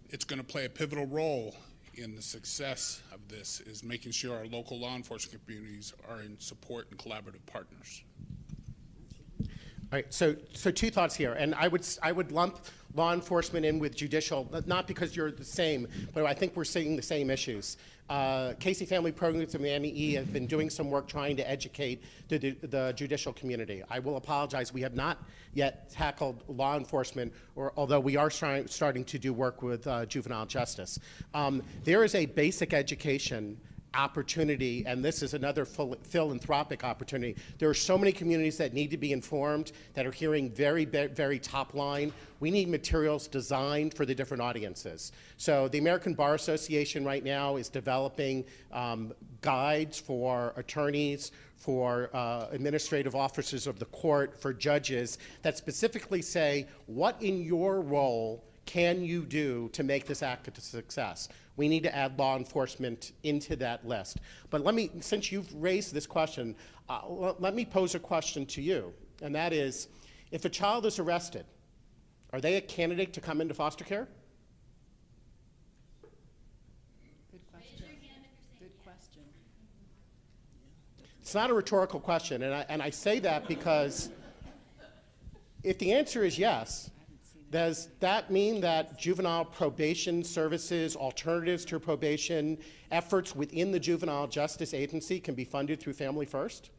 it's going to play a pivotal role in the success of this, is making sure our local law enforcement communities are in support and collaborative partners. All right, so two thoughts here, and I would lump law enforcement in with judicial, not because you're the same, but I think we're seeing the same issues. Casey Family Programs and the MEE have been doing some work trying to educate the judicial community. I will apologize, we have not yet tackled law enforcement, although we are starting to do work with juvenile justice. There is a basic education opportunity, and this is another philanthropic opportunity. There are so many communities that need to be informed, that are hearing very, very top line. We need materials designed for the different audiences. So the American Bar Association right now is developing guides for attorneys, for administrative officers of the court, for judges, that specifically say, what in your role can you do to make this act a success? We need to add law enforcement into that list. But since you've raised this question, let me pose a question to you, and that is, if a child is arrested, are they a candidate to come into foster care? Good question. Good question. It's not a rhetorical question, and I say that because if the answer is yes, does that mean that juvenile probation services, alternatives to probation, efforts within the juvenile justice agency can be funded through Family First?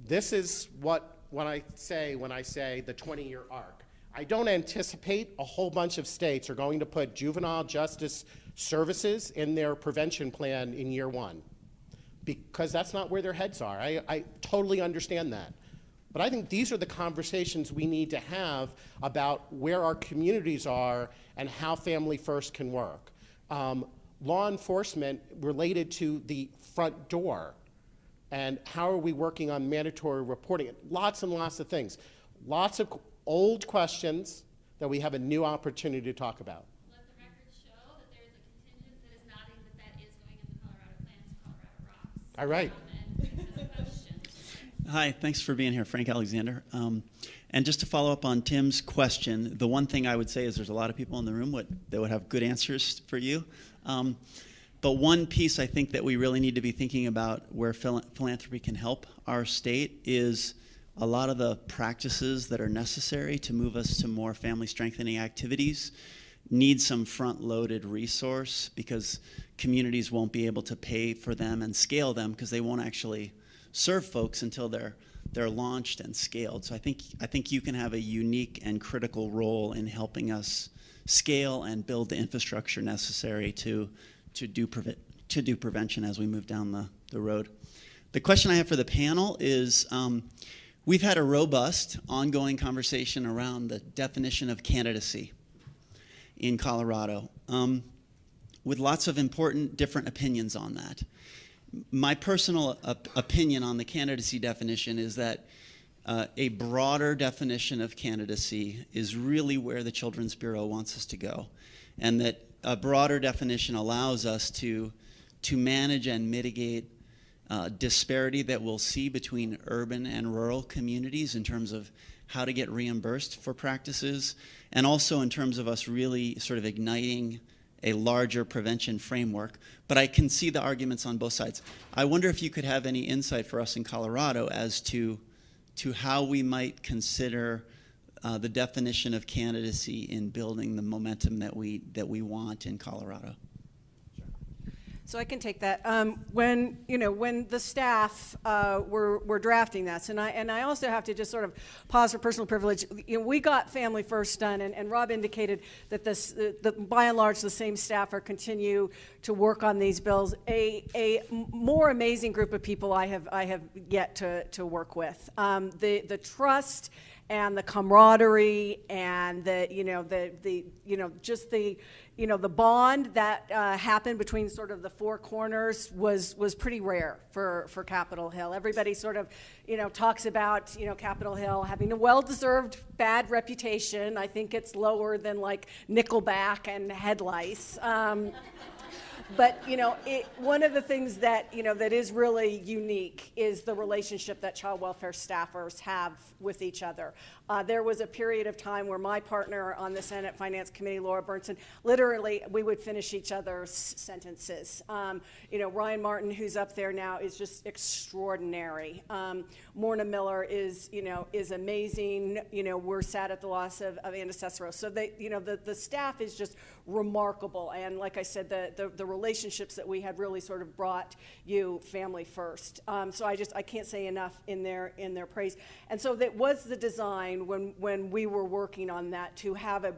This is what I say when I say the 20-year arc. I don't anticipate a whole bunch of states are going to put juvenile justice services in their prevention plan in year one, because that's not where their heads are. I totally understand that. But I think these are the conversations we need to have about where our communities are and how Family First can work. Law enforcement related to the front door, and how are we working on mandatory reporting? Lots and lots of things. Lots of old questions that we have a new opportunity to talk about. Let the record show that there is a contingent that is nodding that is going in the Colorado plans, Colorado Rocks. All right. And questions. Hi, thanks for being here, Frank Alexander. And just to follow up on Tim's question, the one thing I would say is there's a lot of people in the room that would have good answers for you. But one piece I think that we really need to be thinking about where philanthropy can help our state is a lot of the practices that are necessary to move us to more family strengthening activities need some front-loaded resource, because communities won't be able to pay for them and scale them because they won't actually serve folks until they're launched and scaled. So I think you can have a unique and critical role in helping us scale and build the infrastructure necessary to do prevention as we move down the road. The question I have for the panel is, we've had a robust, ongoing conversation around the definition of candidacy in Colorado, with lots of important different opinions on that. My personal opinion on the candidacy definition is that a broader definition of candidacy is really where the Children's Bureau wants us to go, and that a broader definition allows us to manage and mitigate disparity that we'll see between urban and rural communities in terms of how to get reimbursed for practices, and also in terms of us really sort of igniting a larger prevention framework. But I can see the arguments on both sides. I wonder if you could have any insight for us in Colorado as to how we might consider the definition of candidacy in building the momentum that we want in Colorado. So I can take that. When the staff were drafting this, and I also have to just sort of pause for personal privilege. We got Family First done, and Rob indicated that by and large the same staff are continue to work on these bills. A more amazing group of people I have yet to work with. The trust and the camaraderie and the bond that happened between sort of the four corners was pretty rare for Capitol Hill. Everybody sort of talks about Capitol Hill having a well-deserved bad reputation. I think it's lower than like Nickelback and head lice. But one of the things that that is really unique is the relationship that child welfare staffers have with each other. There was a period of time where my partner on the Senate Finance Committee, Laura Bernson, literally we would finish each other's sentences. Ryan Martin, who's up there now, is just extraordinary. Morna Miller is amazing. We're sad at the loss of Anna Cicero. So the staff is just remarkable, and like I said, the relationships that we had really sort of brought you Family First. So I can't say enough in their praise. And so that was the design when we were working on that, to have as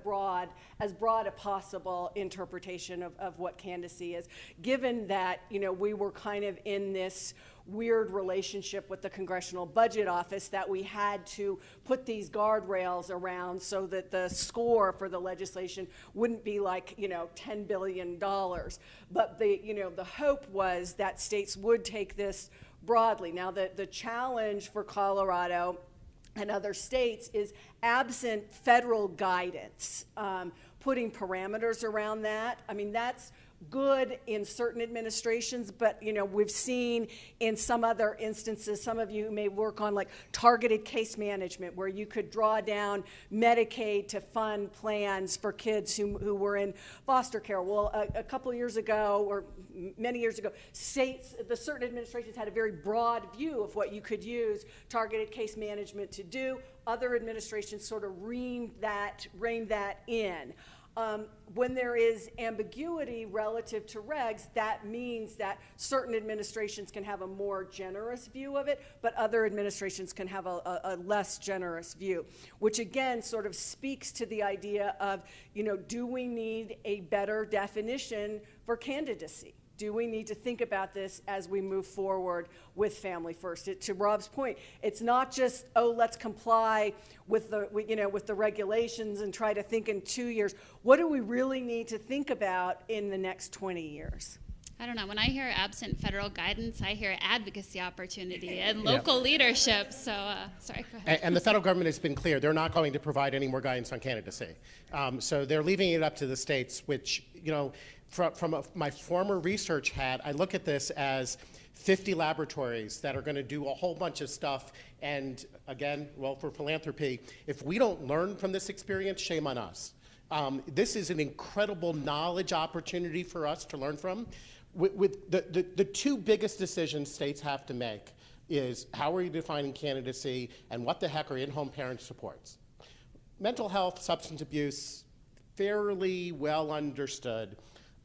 broad a possible interpretation of what candidacy is, given that we were kind of in this weird relationship with the Congressional Budget Office that we had to put these guardrails around so that the score for the legislation wouldn't be like $10 billion. But the hope was that states would take this broadly. Now the challenge for Colorado and other states is, absent federal guidance, putting parameters around that. I mean, that's good in certain administrations, but we've seen in some other instances, some of you may work on like targeted case management, where you could draw down Medicaid to fund plans for kids who were in foster care. Well, a couple of years ago, or many years ago, the certain administrations had a very broad view of what you could use targeted case management to do. Other administrations sort of reined that in. When there is ambiguity relative to regs, that means that certain administrations can have a more generous view of it, but other administrations can have a less generous view, which again sort of speaks to the idea of, do we need a better definition for candidacy? Do we need to think about this as we move forward with Family First? To Rob's point, it's not just, let's comply with the regulations and try to think in 2 years. What do we really need to think about in the next 20 years? I don't know. When I hear absent federal guidance, I hear advocacy opportunity and local leadership. So, sorry, go ahead. And the federal government has been clear. They're not going to provide any more guidance on candidacy. So they're leaving it up to the states, which, from my former research hat, I look at this as 50 laboratories that are going to do a whole bunch of stuff. And again, for philanthropy, if we don't learn from this experience, shame on us. This is an incredible knowledge opportunity for us to learn from. With the two biggest decisions states have to make is, how are you defining candidacy, and what the heck are in-home parent supports? Mental health, substance abuse, fairly well understood.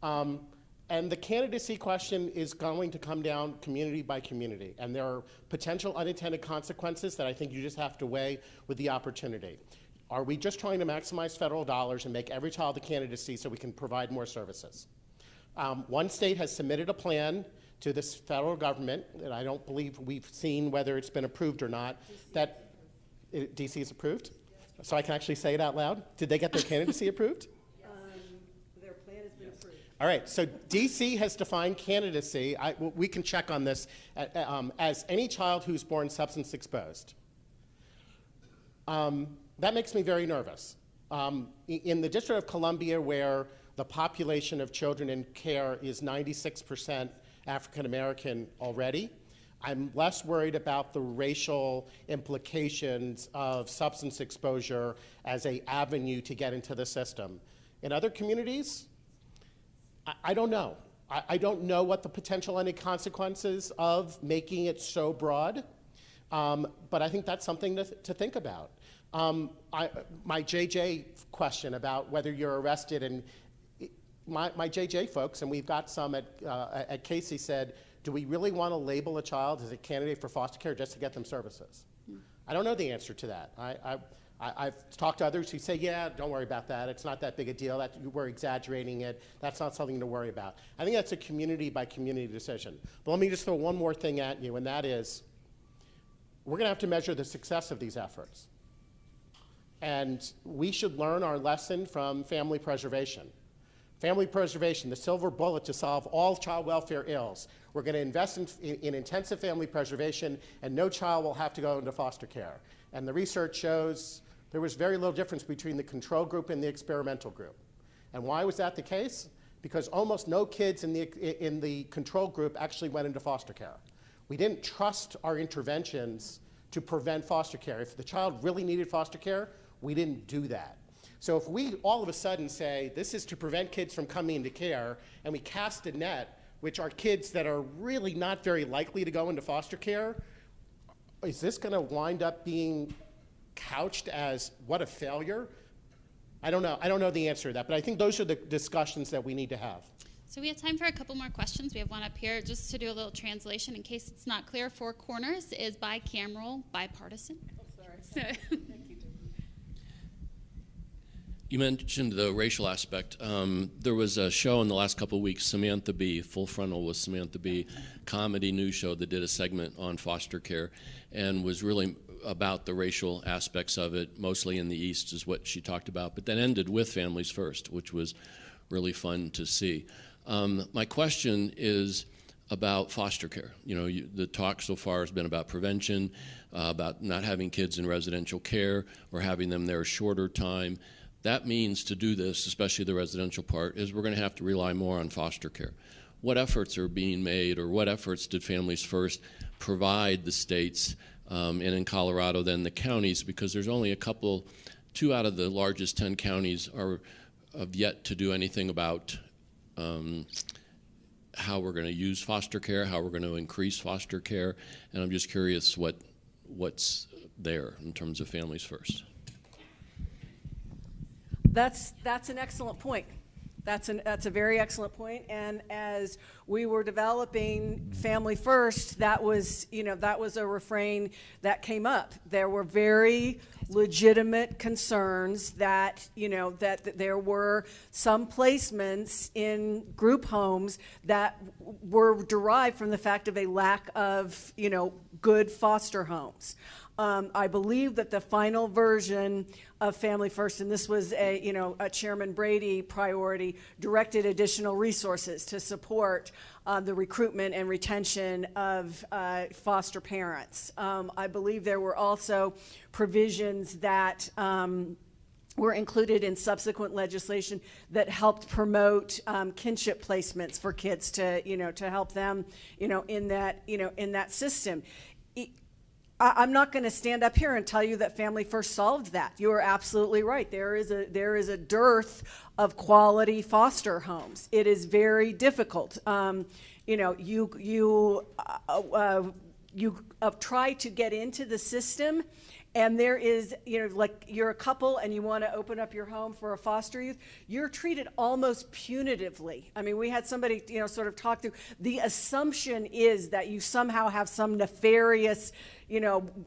And the candidacy question is going to come down community by community, and there are potential unintended consequences that I think you just have to weigh with the opportunity. Are we just trying to maximize federal dollars and make every child a candidacy so we can provide more services? One state has submitted a plan to this federal government, and I don't believe we've seen whether it's been approved or not. DC is approved? Yes. So I can actually say it out loud? Did they get their candidacy approved? Their plan has been approved. All right, so DC has defined candidacy, we can check on this, as any child who's born substance exposed. That makes me very nervous. In the District of Columbia, where the population of children in care is 96% African American already, I'm less worried about the racial implications of substance exposure as an avenue to get into the system. In other communities, I don't know. I don't know what the potential any consequences of making it so broad, but I think that's something to think about. My JJ question about whether you're arrested and my JJ folks, and we've got some at Casey, said, do we really want to label a child as a candidate for foster care just to get them services? I don't know the answer to that. I've talked to others who say, yeah, don't worry about that. It's not that big a deal. We're exaggerating it. That's not something to worry about. I think that's a community by community decision. But let me just throw one more thing at you, and that is, we're going to have to measure the success of these efforts. And we should learn our lesson from family preservation. Family preservation, the silver bullet to solve all child welfare ills. We're going to invest in intensive family preservation, and no child will have to go into foster care. And the research shows there was very little difference between the control group and the experimental group. And why was that the case? Because almost no kids in the control group actually went into foster care. We didn't trust our interventions to prevent foster care. If the child really needed foster care, we didn't do that. So if we all of a sudden say, this is to prevent kids from coming into care, and we cast a net, which are kids that are really not very likely to go into foster care, is this going to wind up being couched as, what a failure? I don't know. I don't know the answer to that, but I think those are the discussions that we need to have. So we have time for a couple more questions. We have one up here just to do a little translation in case it's not clear. Four Corners is bicameral, bipartisan. Oh, sorry. You mentioned the racial aspect. There was a show in the last couple of weeks, Samantha Bee, Full Frontal with Samantha Bee, comedy news show that did a segment on foster care and was really about the racial aspects of it, mostly in the East is what she talked about, but then ended with Families First, which was really fun to see. My question is about foster care. You know, the talk so far has been about prevention, about not having kids in residential care or having them there a shorter time. That means to do this, especially the residential part, is we're going to have to rely more on foster care. What efforts are being made, or what efforts did Families First provide the states, and in Colorado then the counties, because there's only two out of the largest 10 counties have yet to do anything about how we're going to use foster care, how we're going to increase foster care, and I'm just curious what's there in terms of Families First. That's an excellent point. That's a very excellent point. And as we were developing Family First, that was a refrain that came up. There were very legitimate concerns that there were some placements in group homes that were derived from the fact of a lack of good foster homes. I believe that the final version of Family First, and this was a Chairman Brady priority, directed additional resources to support the recruitment and retention of foster parents. I believe there were also provisions that were included in subsequent legislation that helped promote kinship placements for kids to help them in that system. I'm not going to stand up here and tell you that Family First solved that. You are absolutely right. There is a dearth of quality foster homes. It is very difficult. You try to get into the system, and there is, like you're a couple and you want to open up your home for a foster youth, you're treated almost punitively. I mean, we had somebody, sort of talk through, the assumption is that you somehow have some nefarious,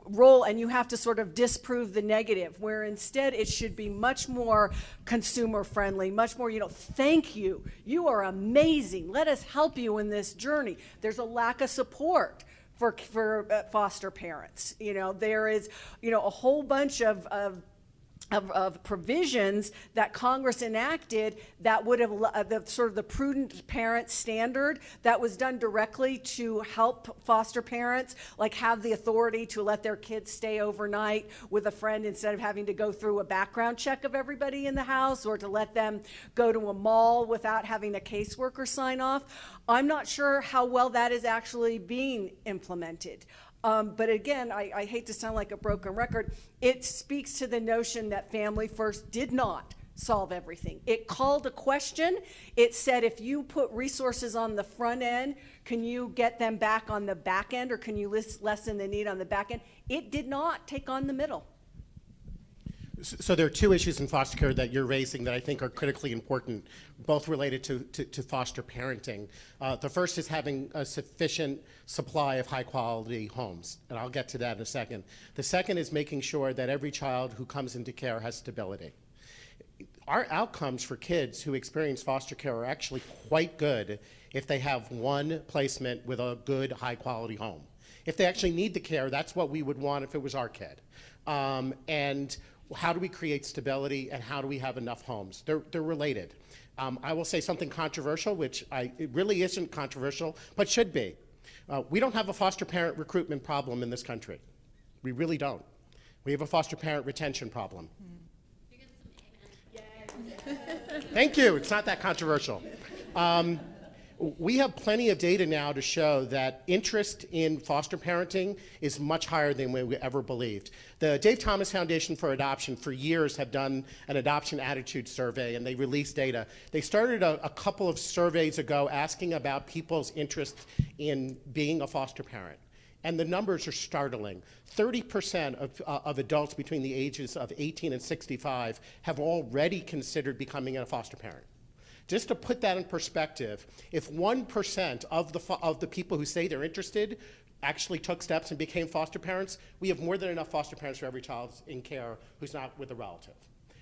role, and you have to sort of disprove the negative, where instead it should be much more consumer friendly, much more, thank you. You are amazing. Let us help you in this journey. There's a lack of support for foster parents. There is, a whole bunch of provisions that Congress enacted that would have the prudent parent standard that was done directly to help foster parents, like have the authority to let their kids stay overnight with a friend instead of having to go through a background check of everybody in the house, or to let them go to a mall without having a caseworker sign off. I'm not sure how well that is actually being implemented. But again, I hate to sound like a broken record. It speaks to the notion that Family First did not solve everything. It called a question. It said, if you put resources on the front end, can you get them back on the back end, or can you lessen the need on the back end? It did not take on the middle. So there are two issues in foster care that you're raising that I think are critically important, both related to foster parenting. The first is having a sufficient supply of high-quality homes, and I'll get to that in a second. The second is making sure that every child who comes into care has stability. Our outcomes for kids who experience foster care are actually quite good if they have one placement with a good, high-quality home. If they actually need the care, that's what we would want if it was our kid. And how do we create stability, and how do we have enough homes? They're related. I will say something controversial, which it really isn't controversial, but should be. We don't have a foster parent recruitment problem in this country. We really don't. We have a foster parent retention problem. Thank you. It's not that controversial. We have plenty of data now to show that interest in foster parenting is much higher than we ever believed. The Dave Thomas Foundation for Adoption for years have done an adoption attitude survey, and they released data. They started a couple of surveys ago asking about people's interest in being a foster parent. And the numbers are startling. 30% of adults between the ages of 18 and 65 have already considered becoming a foster parent. Just to put that in perspective, if 1% of the people who say they're interested actually took steps and became foster parents, we have more than enough foster parents for every child in care who's not with a relative.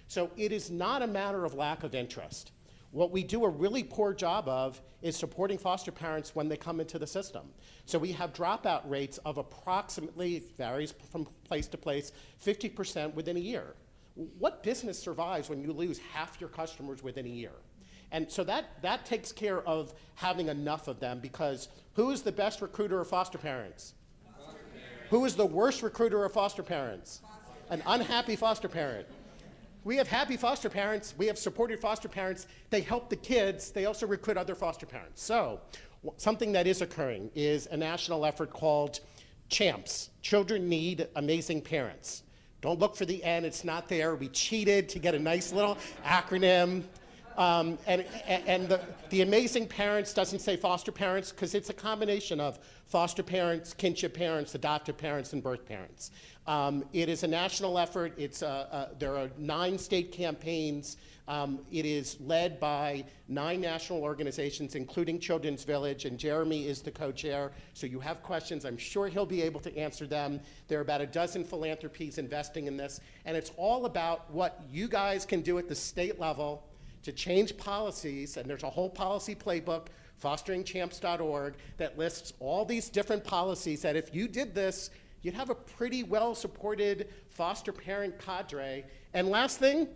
So it is not a matter of lack of interest. What we do a really poor job of is supporting foster parents when they come into the system. So we have dropout rates of approximately, it varies from place to place, 50% within a year. What business survives when you lose half your customers within a year? And so that takes care of having enough of them, because who is the best recruiter of foster parents? Foster parents. Who is the worst recruiter of foster parents? An unhappy foster parent. We have happy foster parents. We have supported foster parents. They help the kids. They also recruit other foster parents. So something that is occurring is a national effort called CHAMPS, Children Need Amazing Parents. Don't look for the N. It's not there. We cheated to get a nice little acronym. And the amazing parents doesn't say foster parents because it's a combination of foster parents, kinship parents, adoptive parents, and birth parents. It is a national effort. There are 9 state campaigns. It is led by 9 national organizations, including Children's Village, and Jeremy is the co-chair. So you have questions, I'm sure he'll be able to answer them. There are about a dozen philanthropies investing in this, and it's all about what you guys can do at the state level to change policies, and there's a whole policy playbook, fosteringchamps.org, that lists all these different policies that if you did this, you'd have a pretty well-supported foster parent cadre. And last thing,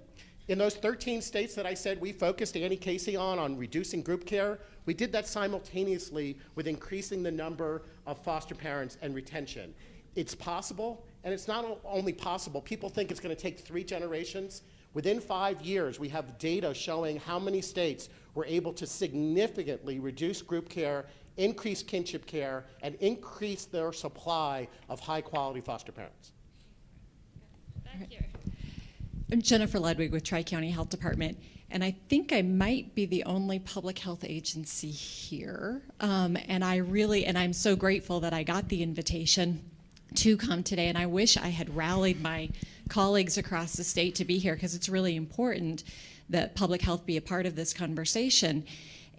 in those 13 states that I said we focused Annie Casey on reducing group care, we did that simultaneously with increasing the number of foster parents and retention. It's possible, and it's not only possible, people think it's going to take 3 generations. Within 5 years, we have data showing how many states were able to significantly reduce group care, increase kinship care, and increase their supply of high-quality foster parents. Back here. I'm Jennifer Ludwig with Tri-County Health Department, and I think I might be the only public health agency here. And I'm so grateful that I got the invitation to come today, and I wish I had rallied my colleagues across the state to be here, because it's really important that public health be a part of this conversation.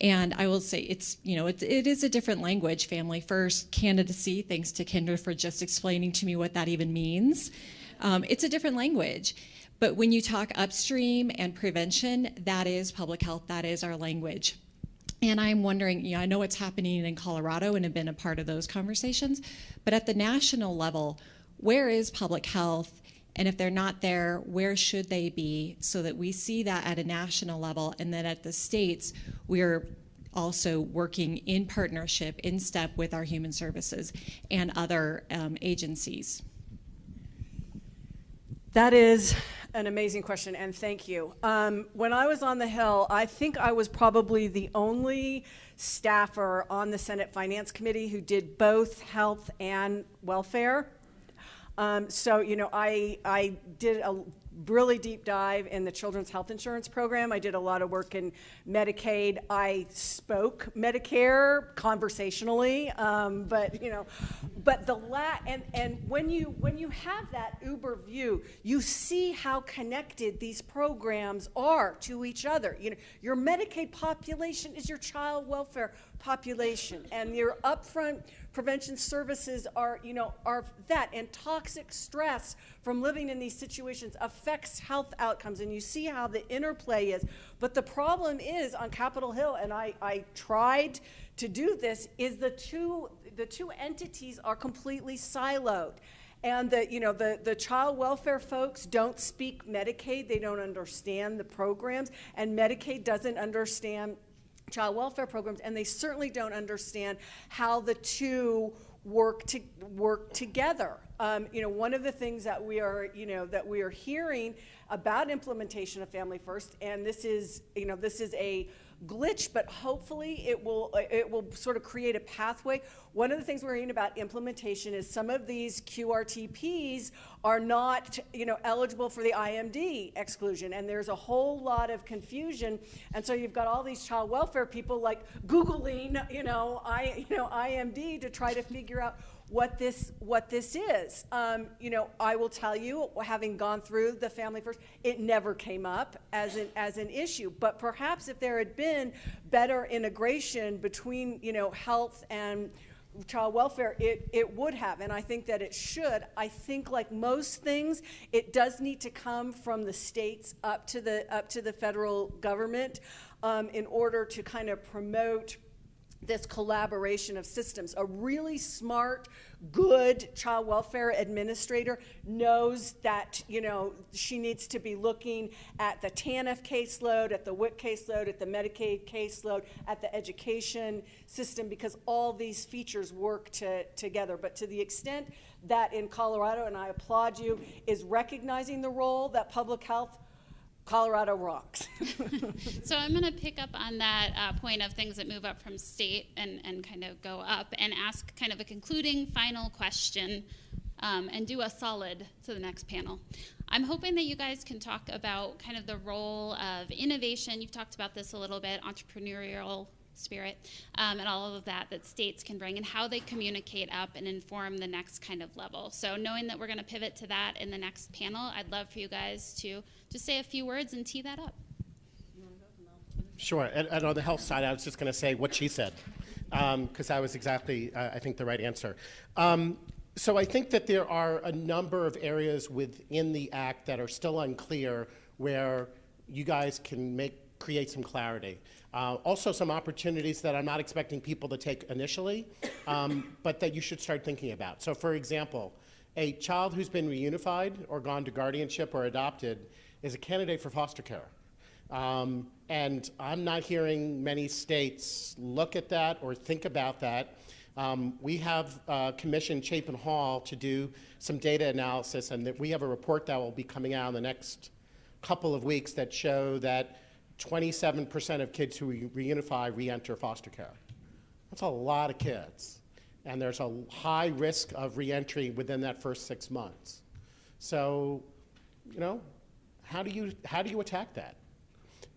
And I will say it is a different language, family first, candidacy, thanks to Kendra for just explaining to me what that even means. It's a different language. But when you talk upstream and prevention, that is public health, that is our language. And I'm wondering, I know what's happening in Colorado and have been a part of those conversations, but at the national level, where is public health? And if they're not there, where should they be, so that we see that at a national level, and then at the states, we're also working in partnership, in step with our human services and other agencies? That is an amazing question, and thank you. When I was on the Hill, I think I was probably the only staffer on the Senate Finance Committee who did both health and welfare. So, I did really deep dive in the Children's Health Insurance Program. I did a lot of work in Medicaid. I spoke Medicare conversationally, but when you have that Uber view, you see how connected these programs are to each other. You know, your Medicaid population is your child welfare population, and your upfront prevention services are that, and toxic stress from living in these situations affects health outcomes, and you see how the interplay is. But the problem is on Capitol Hill, and I tried to do this, is the two entities are completely siloed. And the child welfare folks don't speak Medicaid, they don't understand the programs, and Medicaid doesn't understand child welfare programs, and they certainly don't understand how the two work together. One of the things that we are hearing about implementation of Family First, and this is a glitch, but hopefully it will sort of create a pathway. One of the things we're hearing about implementation is some of these QRTPs are not eligible for the IMD exclusion, and there's a whole lot of confusion. And so you've got all these child welfare people like Googling IMD to try to figure out what this is. I will tell you, having gone through the Family First, it never came up as an issue. But perhaps if there had been better integration between health and child welfare, it would have, and I think that it should. I think, like most things, it does need to come from the states up to the federal government in order to kind of promote this collaboration of systems. A really smart, good child welfare administrator knows that she needs to be looking at the TANF caseload, at the WIC caseload, at the Medicaid caseload, at the education system, because all these features work together. But to the extent that in Colorado, and I applaud you, is recognizing the role that public health, Colorado rocks. So I'm going to pick up on that point of things that move up from state and kind of go up, and ask kind of a concluding final question and do a solid to the next panel. I'm hoping that you guys can talk about kind of the role of innovation. You've talked about this a little bit, entrepreneurial spirit, and all of that states can bring, and how they communicate up and inform the next kind of level. So knowing that we're going to pivot to that in the next panel, I'd love for you guys to just say a few words and tee that up. Sure, and on the health side, I was just going to say what she said, because that was exactly, I think, the right answer. So I think that there are a number of areas within the Act that are still unclear where you guys can create some clarity. Also some opportunities that I'm not expecting people to take initially, but that you should start thinking about. So for example, a child who's been reunified or gone to guardianship or adopted is a candidate for foster care. And I'm not hearing many states look at that or think about that. We have commissioned Chapin Hall to do some data analysis, and that we have a report that will be coming out in the next couple of weeks that show that 27% of kids who reunify re-enter foster care. That's a lot of kids. And there's a high risk of re-entry within that first 6 months. So, how do you attack that?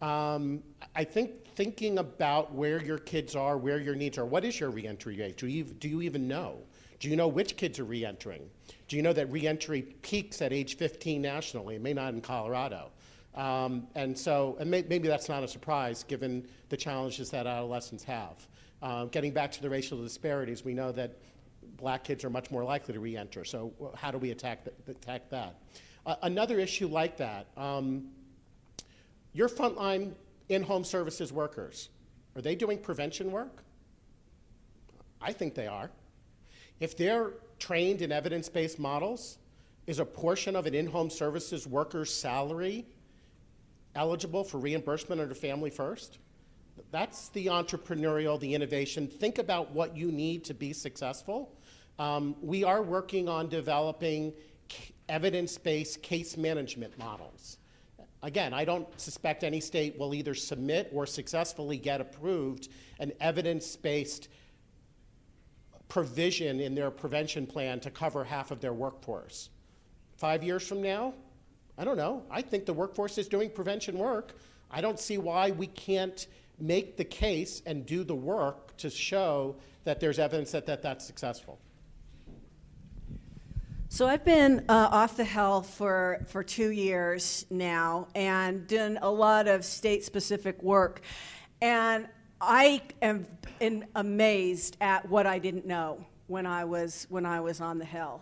I think thinking about where your kids are, where your needs are, what is your re-entry rate? Do you even know? Do you know which kids are re-entering? Do you know that re-entry peaks at age 15 nationally? It may not in Colorado. And maybe that's not a surprise given the challenges that adolescents have. Getting back to the racial disparities, we know that black kids are much more likely to re-enter. So how do we attack that? Another issue like that, your frontline in-home services workers, are they doing prevention work? I think they are. If they're trained in evidence-based models, is a portion of an in-home services worker's salary eligible for reimbursement under Family First? That's the entrepreneurial, the innovation. Think about what you need to be successful. We are working on developing evidence-based case management models. Again, I don't suspect any state will either submit or successfully get approved an evidence-based provision in their prevention plan to cover half of their workforce. 5 years from now, I don't know. I think the workforce is doing prevention work. I don't see why we can't make the case and do the work to show that there's evidence that that's successful. So I've been off the Hill for 2 years now and done a lot of state-specific work. And I am amazed at what I didn't know when I was on the Hill.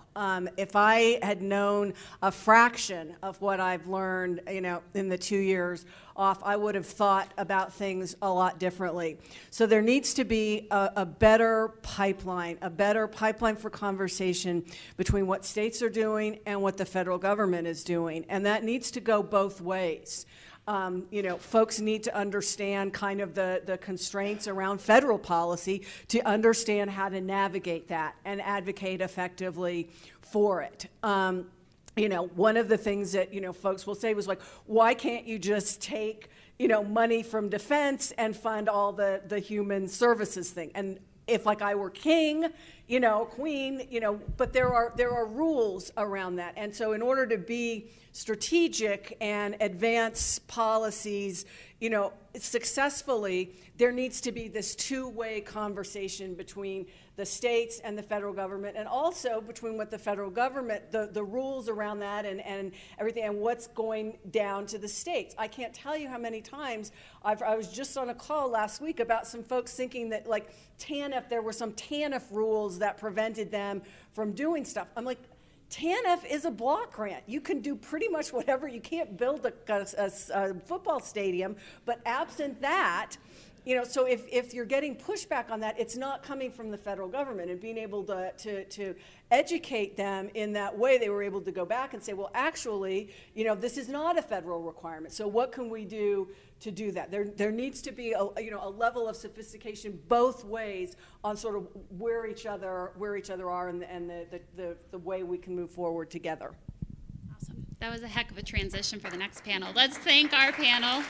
If I had known a fraction of what I've learned, in the 2 years off, I would have thought about things a lot differently. So there needs to be a better pipeline for conversation between what states are doing and what the federal government is doing, and that needs to go both ways. Folks need to understand kind of the constraints around federal policy to understand how to navigate that and advocate effectively for it. One of the things that, folks will say was like, why can't you just take, money from defense and fund all the human services thing? And if like I were king, queen, but there are rules around that. And so in order to be strategic and advance policies, successfully, there needs to be this two-way conversation between the states and the federal government, and also between what the federal government, the rules around that and everything, and what's going down to the states. I can't tell you how many times I was just on a call last week about some folks thinking that like TANF, there were some TANF rules that prevented them from doing stuff. I'm like, TANF is a block grant. You can do pretty much whatever. You can't build a football stadium, but absent that, so if you're getting pushback on that, it's not coming from the federal government, and being able to educate them in that way, they were able to go back and say, well, actually, this is not a federal requirement. So what can we do to do that? There needs to be a level of sophistication both ways on sort of where each other are and the way we can move forward together. Awesome. That was a heck of a transition for the next panel. Let's thank our panel.